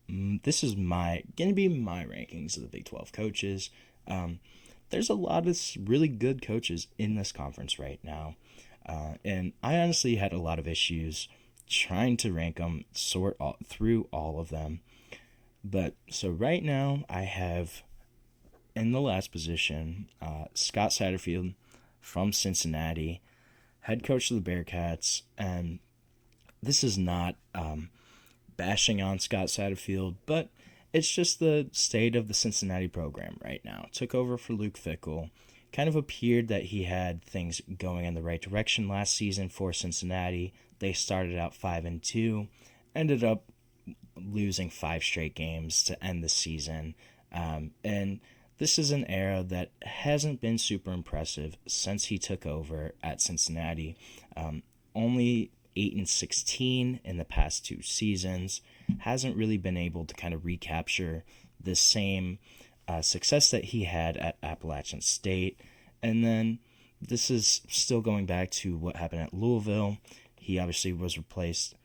A: this is going to be my rankings of the Big 12 coaches. There's a lot of really good coaches in this conference right now. And I honestly had a lot of issues trying to rank them, through all of them. But so right now I have in the last position Scott Satterfield from Cincinnati, head coach of the Bearcats. And this is not bashing on Scott Satterfield, but it's just the state of the Cincinnati program right now. Took over for Luke Fickell. Kind of appeared that he had things going in the right direction last season for Cincinnati. They started out 5-2, ended up losing 5 straight games to end the season. And this is an era that hasn't been super impressive since he took over at Cincinnati. Only 8-16 in the past 2 seasons. Hasn't really been able to kind of recapture the same success that he had at Appalachian State. And then this is still going back to what happened at Louisville. He obviously was replaced.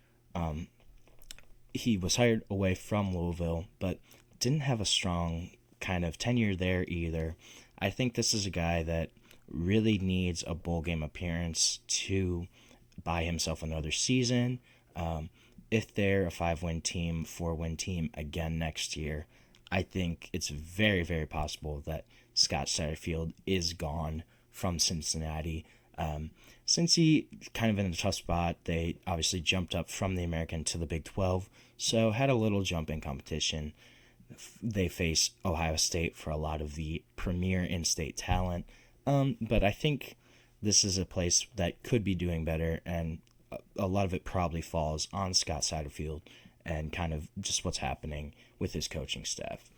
A: He was hired away from Louisville, but didn't have a strong kind of tenure there either. I think this is a guy that really needs a bowl game appearance to buy himself another season. If they're a 5-win team, 4-win team again next year, I think it's very, very possible that Scott Satterfield is gone from Cincinnati. Since he kind of in a tough spot, they obviously jumped up from the American to the Big 12, so had a little jump in competition. They face Ohio State for a lot of the premier in-state talent, but I think this is a place that could be doing better, and a lot of it probably falls on Scott Satterfield and kind of just what's happening with his coaching staff.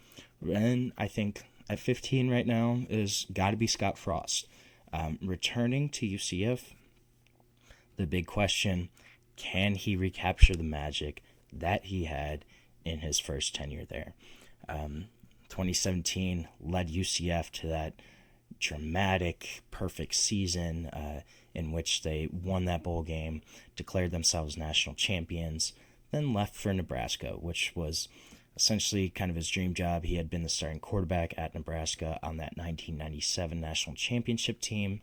A: And I think at 15 right now is got to be Scott Frost. Returning to UCF, the big question, can he recapture the magic that he had in his first tenure there? 2017 led UCF to that dramatic, perfect season in which they won that bowl game, declared themselves national champions, then left for Nebraska, which was essentially kind of his dream job. He had been the starting quarterback at Nebraska on that 1997 national championship team,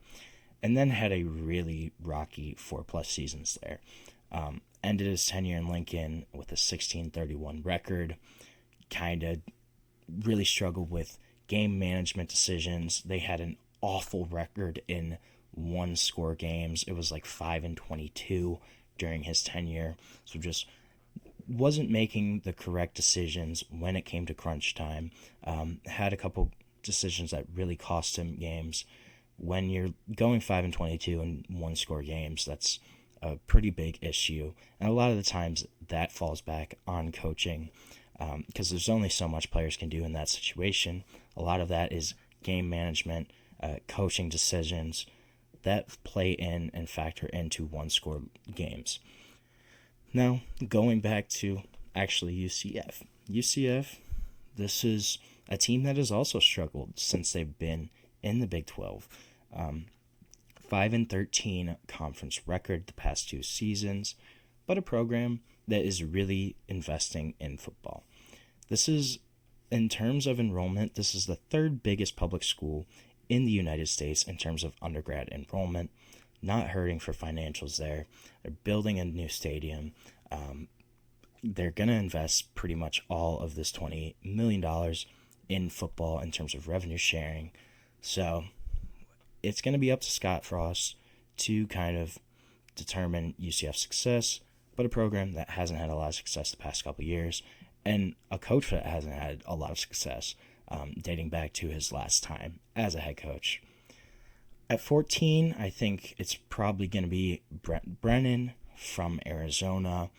A: and then had a really rocky 4+ seasons there. Ended his tenure in Lincoln with a 16-31 record, kind of really struggled with game management decisions. They had an awful record in one-score games. It was like 5-22 during his tenure. So just wasn't making the correct decisions when it came to crunch time. Had a couple decisions that really cost him games. When you're going 5-22 in one-score games, that's a pretty big issue. And a lot of the times that falls back on coaching, because there's only so much players can do in that situation. A lot of that is game management, coaching decisions that play in and factor into one-score games. Now, going back to actually UCF. UCF, this is a team that has also struggled since they've been in the Big 12. 5-13 conference record the past 2 seasons, but a program that is really investing in football. This is, in terms of enrollment, this is the 3rd biggest public school in the United States in terms of undergrad enrollment. Not hurting for financials there. They're building a new stadium. They're going to invest pretty much all of this $20 million in football in terms of revenue sharing. So it's going to be up to Scott Frost to kind of determine UCF's success, but a program that hasn't had a lot of success the past couple of years, and a coach that hasn't had a lot of success dating back to his last time as a head coach. At 14, I think it's probably going to be Brent Brennan from Arizona.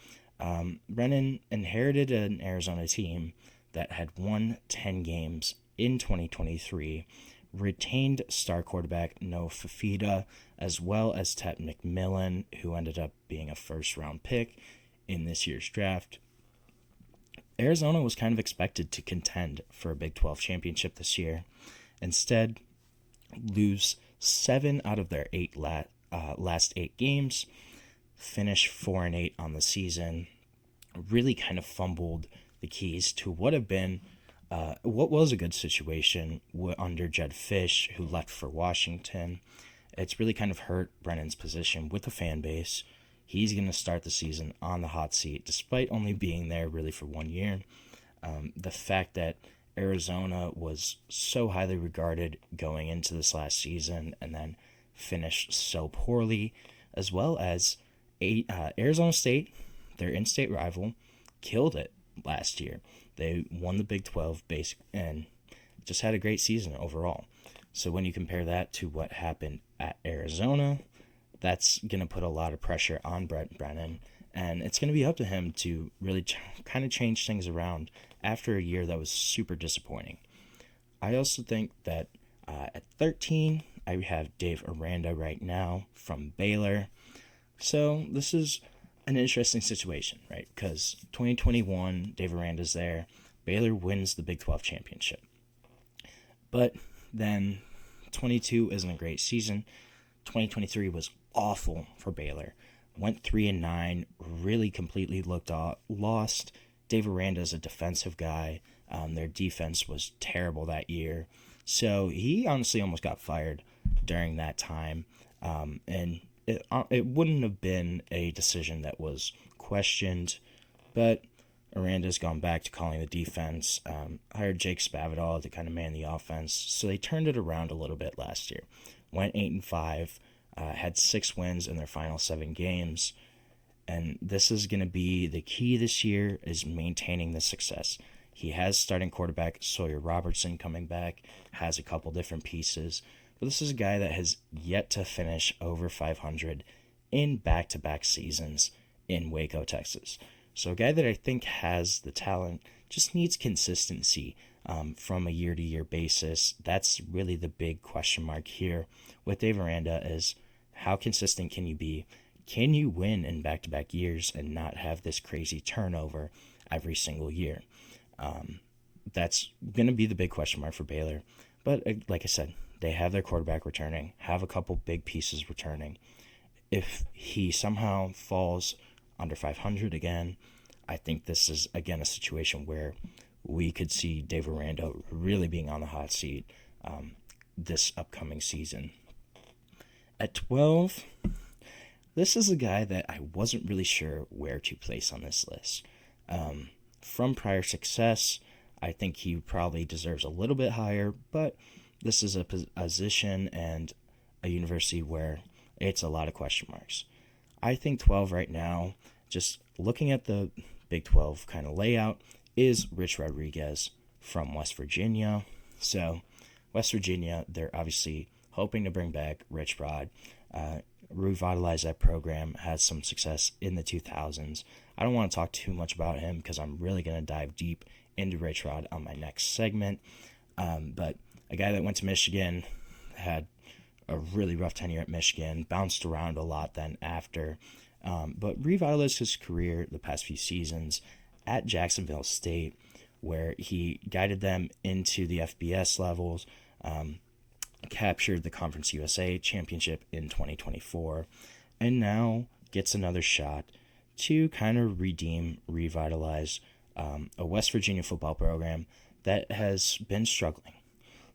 A: Brennan inherited an Arizona team that had won 10 games in 2023, retained star quarterback Noah Fafita, as well as Ted McMillan, who ended up being a first-round pick in this year's draft. Arizona was kind of expected to contend for a Big 12 championship this year. Instead, lose 7 out of their last 8 games, finish 4-8 on the season, really kind of fumbled the keys to what was a good situation under Jed Fish, who left for Washington. It's really kind of hurt Brennan's position with the fan base. He's going to start the season on the hot seat, despite only being there really for 1 year. The fact that Arizona was so highly regarded going into this last season and then finished so poorly, as well as Arizona State, their in-state rival, killed it last year. They won the Big 12 and just had a great season overall. So when you compare that to what happened at Arizona, that's going to put a lot of pressure on Brent Brennan, and it's going to be up to him to really kind of change things around after a year that was super disappointing. I also think that at 13, I have Dave Aranda right now from Baylor. So this is an interesting situation, right? Because 2021, Dave Aranda's there. Baylor wins the Big 12 championship. But then 22 isn't a great season. 2023 was awful for Baylor. Went 3-9, really completely looked lost. Dave Aranda is a defensive guy. Their defense was terrible that year. So he honestly almost got fired during that time. And it wouldn't have been a decision that was questioned, but Aranda's gone back to calling the defense, hired Jake Spavital to kind of man the offense. So they turned it around a little bit last year. Went 8-5, had 6 wins in their final 7 games. And this is going to be the key this year, is maintaining the success. He has starting quarterback Sawyer Robertson coming back, has a couple different pieces. But this is a guy that has yet to finish over 500 in back-to-back seasons in Waco, Texas. So a guy that I think has the talent, just needs consistency from a year-to-year basis. That's really the big question mark here with Dave Aranda, is how consistent can you be? Can you win in back-to-back years and not have this crazy turnover every single year? That's going to be the big question mark for Baylor. But like I said, they have their quarterback returning, have a couple big pieces returning. If he somehow falls under 500 again, I think this is, again, a situation where we could see Dave Aranda really being on the hot seat this upcoming season. At 12, this is a guy that I wasn't really sure where to place on this list. From prior success, I think he probably deserves a little bit higher, but this is a position and a university where it's a lot of question marks. I think 12 right now, just looking at the Big 12 kind of layout, is Rich Rodriguez from West Virginia. So West Virginia, they're obviously hoping to bring back Rich Rod, revitalize that program, had some success in the 2000s. I don't want to talk too much about him because I'm really going to dive deep into Rich Rod on my next segment. But a guy that went to Michigan, had a really rough tenure at Michigan, bounced around a lot then after, but revitalized his career the past few seasons at Jacksonville State, where he guided them into the FBS levels, captured the Conference USA championship in 2024, and now gets another shot to kind of revitalize a West Virginia football program that has been struggling.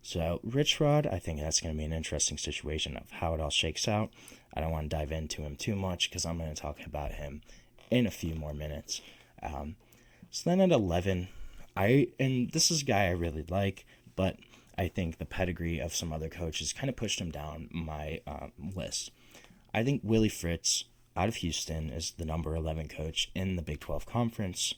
A: So Rich Rod, I think that's going to be an interesting situation of how it all shakes out. I don't want to dive into him too much because I'm going to talk about him in a few more minutes. So then at 11, and this is a guy I really like, but I think the pedigree of some other coaches kind of pushed him down my list. I think Willie Fritz out of Houston is the number 11 coach in the Big 12 Conference.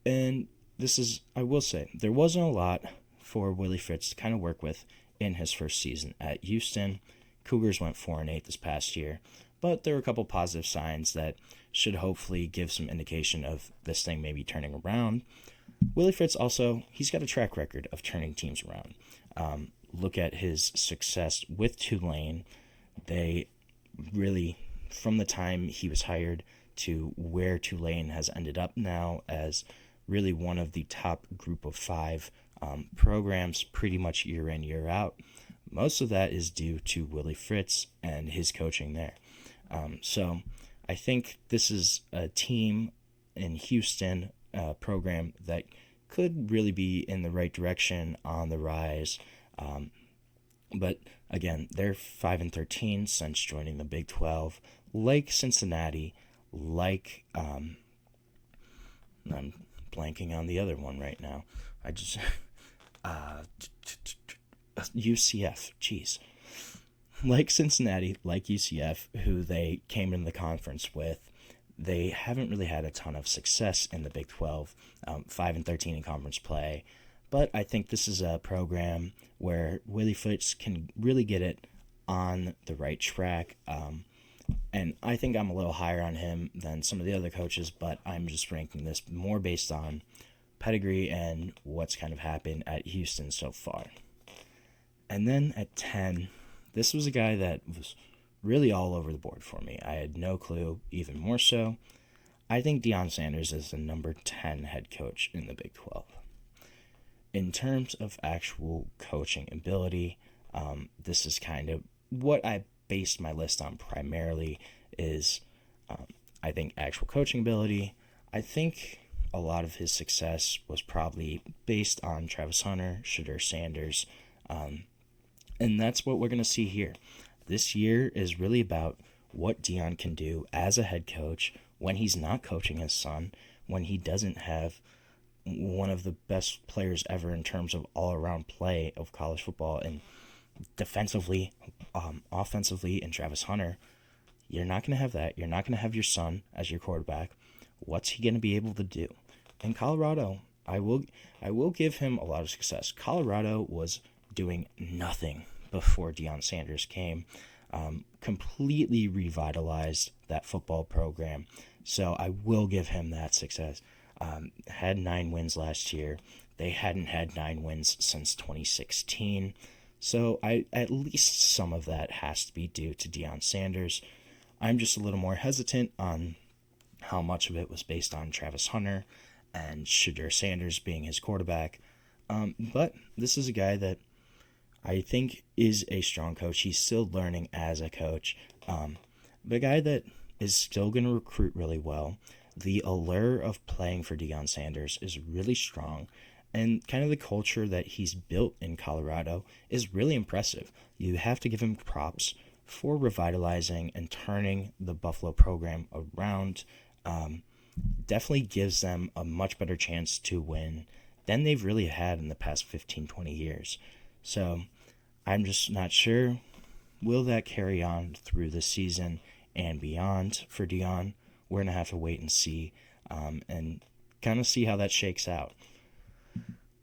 A: And this is, I will say, there wasn't a lot for Willie Fritz to kind of work with in his first season at Houston. Cougars went 4-8 this past year, but there were a couple positive signs that should hopefully give some indication of this thing maybe turning around. Willie Fritz also, he's got a track record of turning teams around. Look at his success with Tulane. They really, from the time he was hired to where Tulane has ended up now as really one of the top group of 5 programs pretty much year in, year out. Most of that is due to Willie Fritz and his coaching there. So I think this is a team in Houston program that could really be in the right direction, on the rise. But again, they're 5-13 since joining the Big 12. Like Cincinnati, like I'm blanking on the other one right now. I just UCF. Jeez. Like Cincinnati, like UCF, who they came into the conference with, they haven't really had a ton of success in the Big 12, 5-13 in conference play. But I think this is a program where Willie Fritz can really get it on the right track. And I think I'm a little higher on him than some of the other coaches, but I'm just ranking this more based on pedigree and what's kind of happened at Houston so far. And then at 10, this was a guy that was really all over the board for me. I had no clue, even more so. I think Deion Sanders is the number 10 head coach in the Big 12. In terms of actual coaching ability, this is kind of what I based my list on primarily is, I think, actual coaching ability. I think a lot of his success was probably based on Travis Hunter, Shedeur Sanders, and that's what we're going to see here. This year is really about what Deion can do as a head coach when he's not coaching his son, when he doesn't have one of the best players ever in terms of all-around play of college football, and defensively, offensively, and Travis Hunter. You're not going to have that. You're not going to have your son as your quarterback. What's he going to be able to do? In Colorado, I will give him a lot of success. Colorado was doing nothing before Deion Sanders came. Completely revitalized that football program. So I will give him that success. Had 9 wins last year. They hadn't had 9 wins since 2016. So at least some of that has to be due to Deion Sanders. I'm just a little more hesitant on how much of it was based on Travis Hunter and Shedeur Sanders being his quarterback. But this is a guy that I think is a strong coach. He's still learning as a coach. But a guy that is still going to recruit really well. The allure of playing for Deion Sanders is really strong. And kind of the culture that he's built in Colorado is really impressive. You have to give him props for revitalizing and turning the Buffalo program around. Definitely gives them a much better chance to win than they've really had in the past 15, 20 years. So I'm just not sure will that carry on through the season and beyond for Dion? We're going to have to wait and see and kind of see how that shakes out.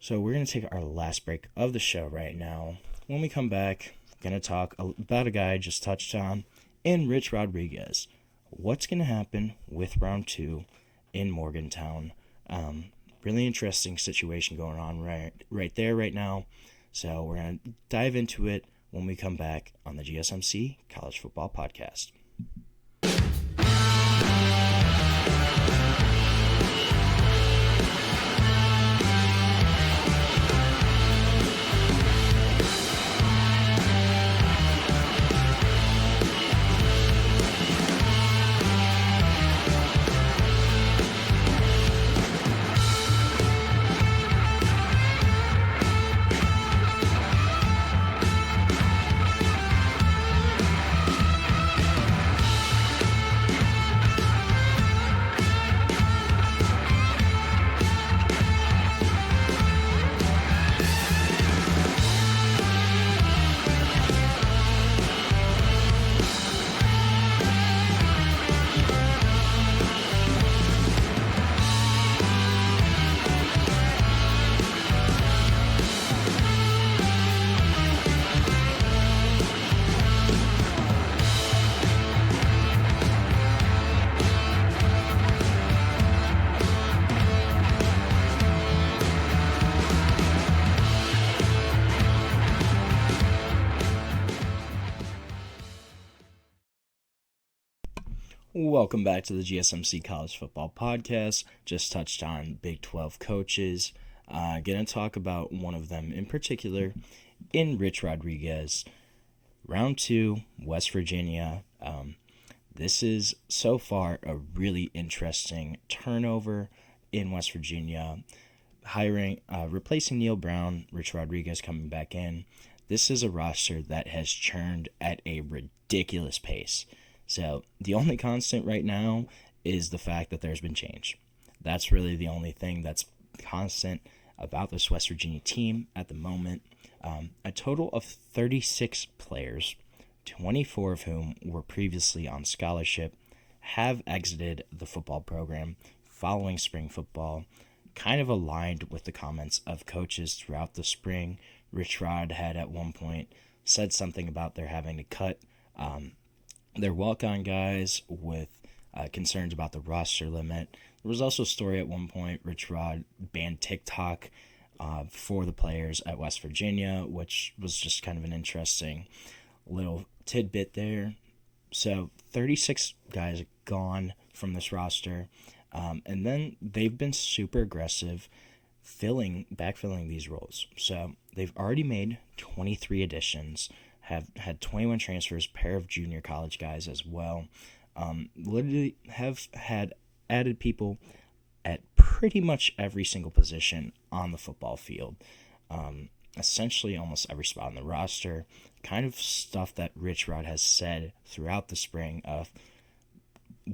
A: So we're going to take our last break of the show right now. When we come back, we're going to talk about a guy I just touched on in Rich Rodriguez. What's going to happen with round 2 in Morgantown? Really interesting situation going on right there right now. So we're going to dive into it when we come back on the GSMC College Football Podcast. Welcome back to the GSMC College Football Podcast. Just touched on Big 12 coaches. Going to talk about one of them in particular, in Rich Rodriguez. Round 2, West Virginia. This is so far a really interesting turnover in West Virginia. Replacing Neil Brown, Rich Rodriguez coming back in. This is a roster that has churned at a ridiculous pace. So the only constant right now is the fact that there's been change. That's really the only thing that's constant about this West Virginia team at the moment. A total of 36 players, 24 of whom were previously on scholarship, have exited the football program following spring football, kind of aligned with the comments of coaches throughout the spring. Rich Rod had at one point said something about their having to cut their walk-on guys with concerns about the roster limit. There was also a story at one point, Rich Rod banned TikTok for the players at West Virginia, which was just kind of an interesting little tidbit there. So 36 guys gone from this roster, and then they've been super aggressive backfilling these roles. So they've already made 23 additions, have had 21 transfers, pair of junior college guys as well. Literally have had added people at pretty much every single position on the football field. Essentially almost every spot on the roster. Kind of stuff that Rich Rod has said throughout the spring of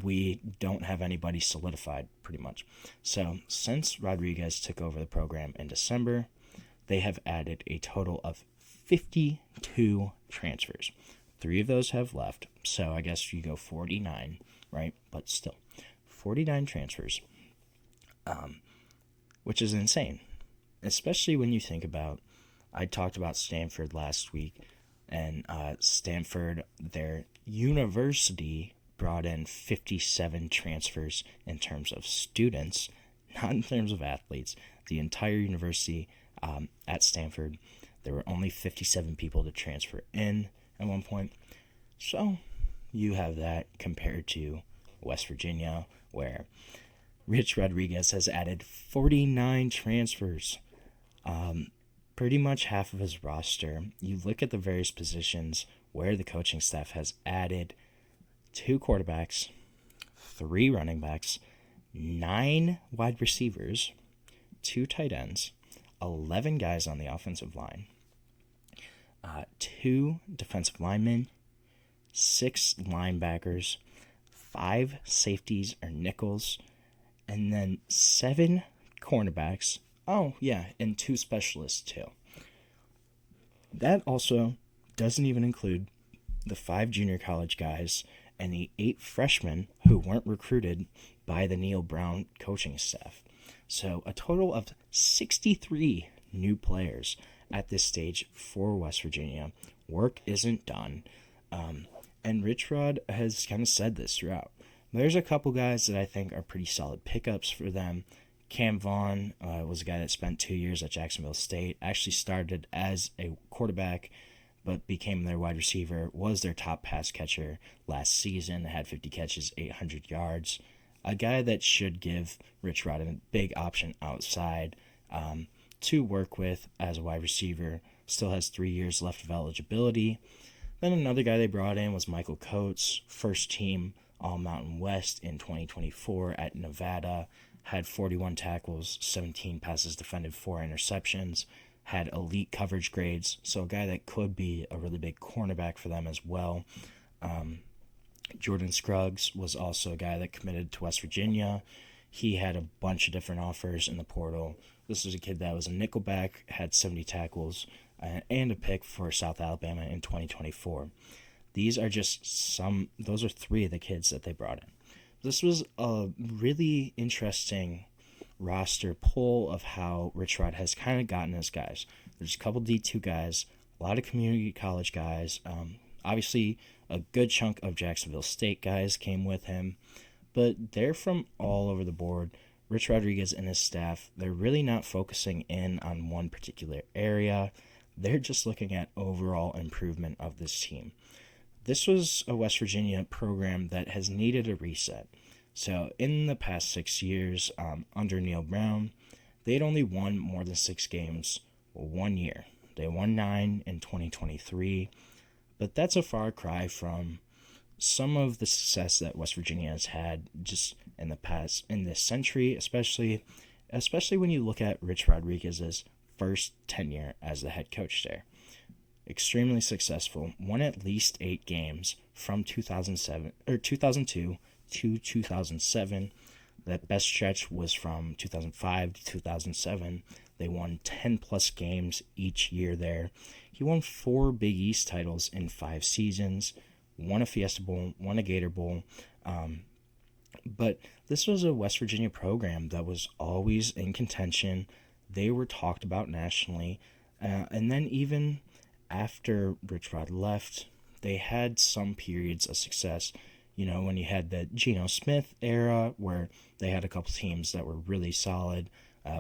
A: we don't have anybody solidified pretty much. So since Rodriguez took over the program in December, they have added a total of 52 transfers. 3 of those have left, so I guess you go 49, right? But still, 49 transfers, which is insane, especially when you think about, I talked about Stanford last week, and Stanford, their university, brought in 57 transfers in terms of students, not in terms of athletes. The entire university at Stanford, there were only 57 people to transfer in at one point. So you have that compared to West Virginia, where Rich Rodriguez has added 49 transfers, pretty much half of his roster. You look at the various positions where the coaching staff has added 2 quarterbacks, 3 running backs, 9 wide receivers, 2 tight ends, 11 guys on the offensive line, 2 defensive linemen, 6 linebackers, 5 safeties or nickels, and then 7 cornerbacks. Oh, yeah, and 2 specialists too. That also doesn't even include the 5 junior college guys, and the 8 freshmen who weren't recruited by the Neil Brown coaching staff. So a total of 63 new players at this stage for West Virginia. Work isn't done. And Rich Rod has kind of said this throughout. There's a couple guys that I think are pretty solid pickups for them. Cam Vaughn was a guy that spent 2 years at Jacksonville State, actually started as a quarterback, but became their wide receiver, was their top pass catcher last season, had 50 catches, 800 yards. A guy that should give Rich Rod a big option outside to work with as a wide receiver. Still has 3 years left of eligibility. Then another guy they brought in was Michael Coates, first team All-Mountain West in 2024 at Nevada. Had 41 tackles, 17 passes defended, 4 interceptions. Had elite coverage grades, so a guy that could be a really big cornerback for them as well. Jordan Scruggs was also a guy that committed to West Virginia. He had a bunch of different offers in the portal. This was a kid that was a nickelback, had 70 tackles, and a pick for South Alabama in 2024. These are just those are 3 of the kids that they brought in. This was a really interesting roster pull of how Rich Rod has kind of gotten his guys. There's a couple D2 guys, a lot of community college guys. Obviously, a good chunk of Jacksonville State guys came with him, but they're from all over the board. Rich Rodriguez and his staff, they're really not focusing in on one particular area. They're just looking at overall improvement of this team. This was a West Virginia program that has needed a reset. So in the past 6 years, under Neil Brown, they'd only won more than 6 games 1 year. They won 9 in 2023, but that's a far cry from some of the success that West Virginia has had just in the past, in this century, especially when you look at Rich Rodriguez's first tenure as the head coach there. Extremely successful, won at least 8 games from 2002 to 2007. That best stretch was from 2005 to 2007. They won 10 plus games each year there. He won 4 Big East titles in 5 seasons, won a Fiesta Bowl, won a Gator Bowl. But this was a West Virginia program that was always in contention. They were talked about nationally. And then even after Rich Rod left, they had some periods of success. You know, when you had the Geno Smith era where they had a couple teams that were really solid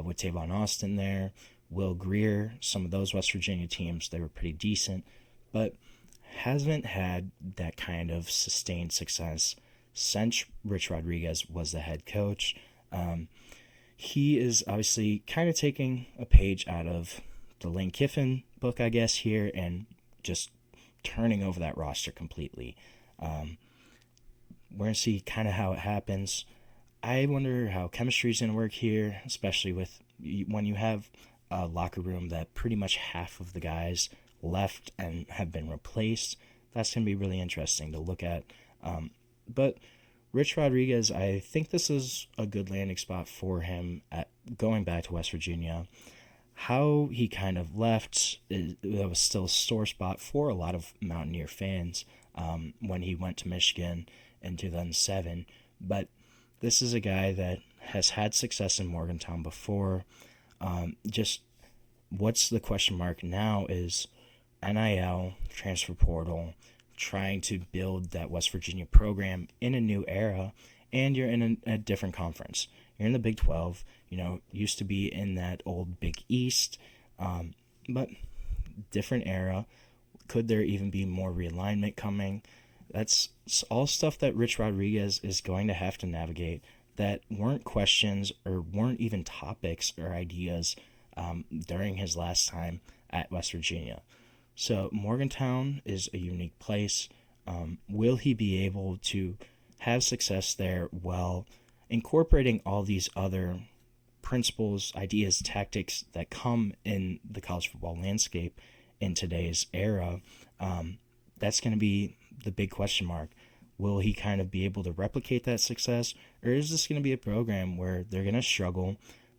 A: with Tavon Austin there, Will Greer, some of those West Virginia teams, they were pretty decent, but hasn't had that kind of sustained success since Rich Rodriguez was the head coach. He is obviously kind of taking a page out of the Lane Kiffin book, I guess, here, and just turning over that roster completely. We're going to see kind of how it happens. I wonder how chemistry is going to work here, especially with when you have a locker room that pretty much half of the guys left and have been replaced. That's going to be really interesting to look at. But Rich Rodriguez, I think this is a good landing spot for him at going back to West Virginia. How he kind of left, that was still a sore spot for a lot of Mountaineer fans when he went to Michigan in 2007. But this is a guy that has had success in Morgantown before. Just what's the question mark now is NIL, transfer portal, trying to build that West Virginia program in a new era, and you're in a different conference. You're in the Big 12, used to be in that old Big East, but different era. Could there even be more realignment coming? That's all stuff that Rich Rodriguez is going to have to navigate that weren't questions or weren't even topics or ideas during his last time at West Virginia. So Morgantown is a unique place. Will he be able to have success there while incorporating all these other principles, ideas, tactics that come in the college football landscape in today's era? That's going to be the big question mark. Will he kind of be able to replicate that success, or is this going to be a program where they're going to struggle?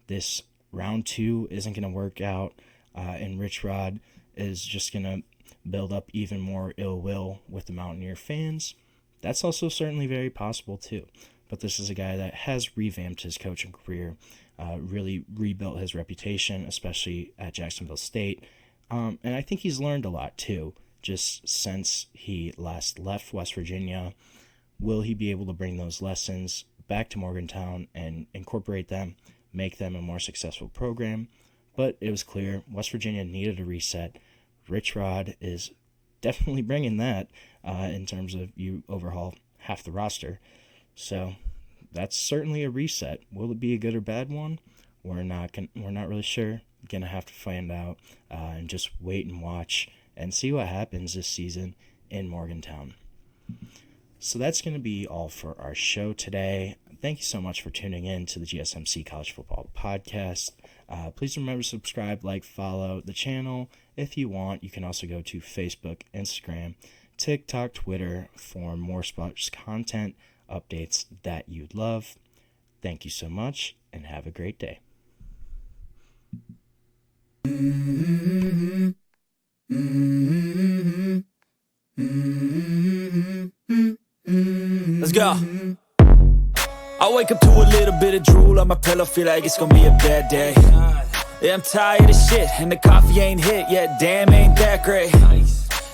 A: This round 2 isn't going to work out, and Rich Rod is just going to build up even more ill will with the Mountaineer fans? That's also certainly very possible too. But this is a guy that has revamped his coaching career, really rebuilt his reputation, especially at Jacksonville State. And I think he's learned a lot too, just since he last left West Virginia. Will he be able to bring those lessons back to Morgantown and incorporate them, make them a more successful program? But it was clear West Virginia needed a reset. Rich Rod is definitely bringing that in terms of you overhaul half the roster. So that's certainly a reset. Will it be a good or bad one? We're not really sure. Gonna have to find out and just wait and watch and see what happens this season in Morgantown. So that's going to be all for our show today. Thank you so much for tuning in to the GSMC College Football Podcast. Please remember to subscribe, like, follow the channel. If you want, you can also go to Facebook, Instagram, TikTok, Twitter for more sports content updates that you'd love. Thank you so much and have a great day.
C: Let's go. I wake up to a little bit of drool on my pillow, feel like it's gonna be a bad day. Yeah, I'm tired of shit, and the coffee ain't hit yet, damn, ain't that great.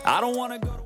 C: I don't wanna go to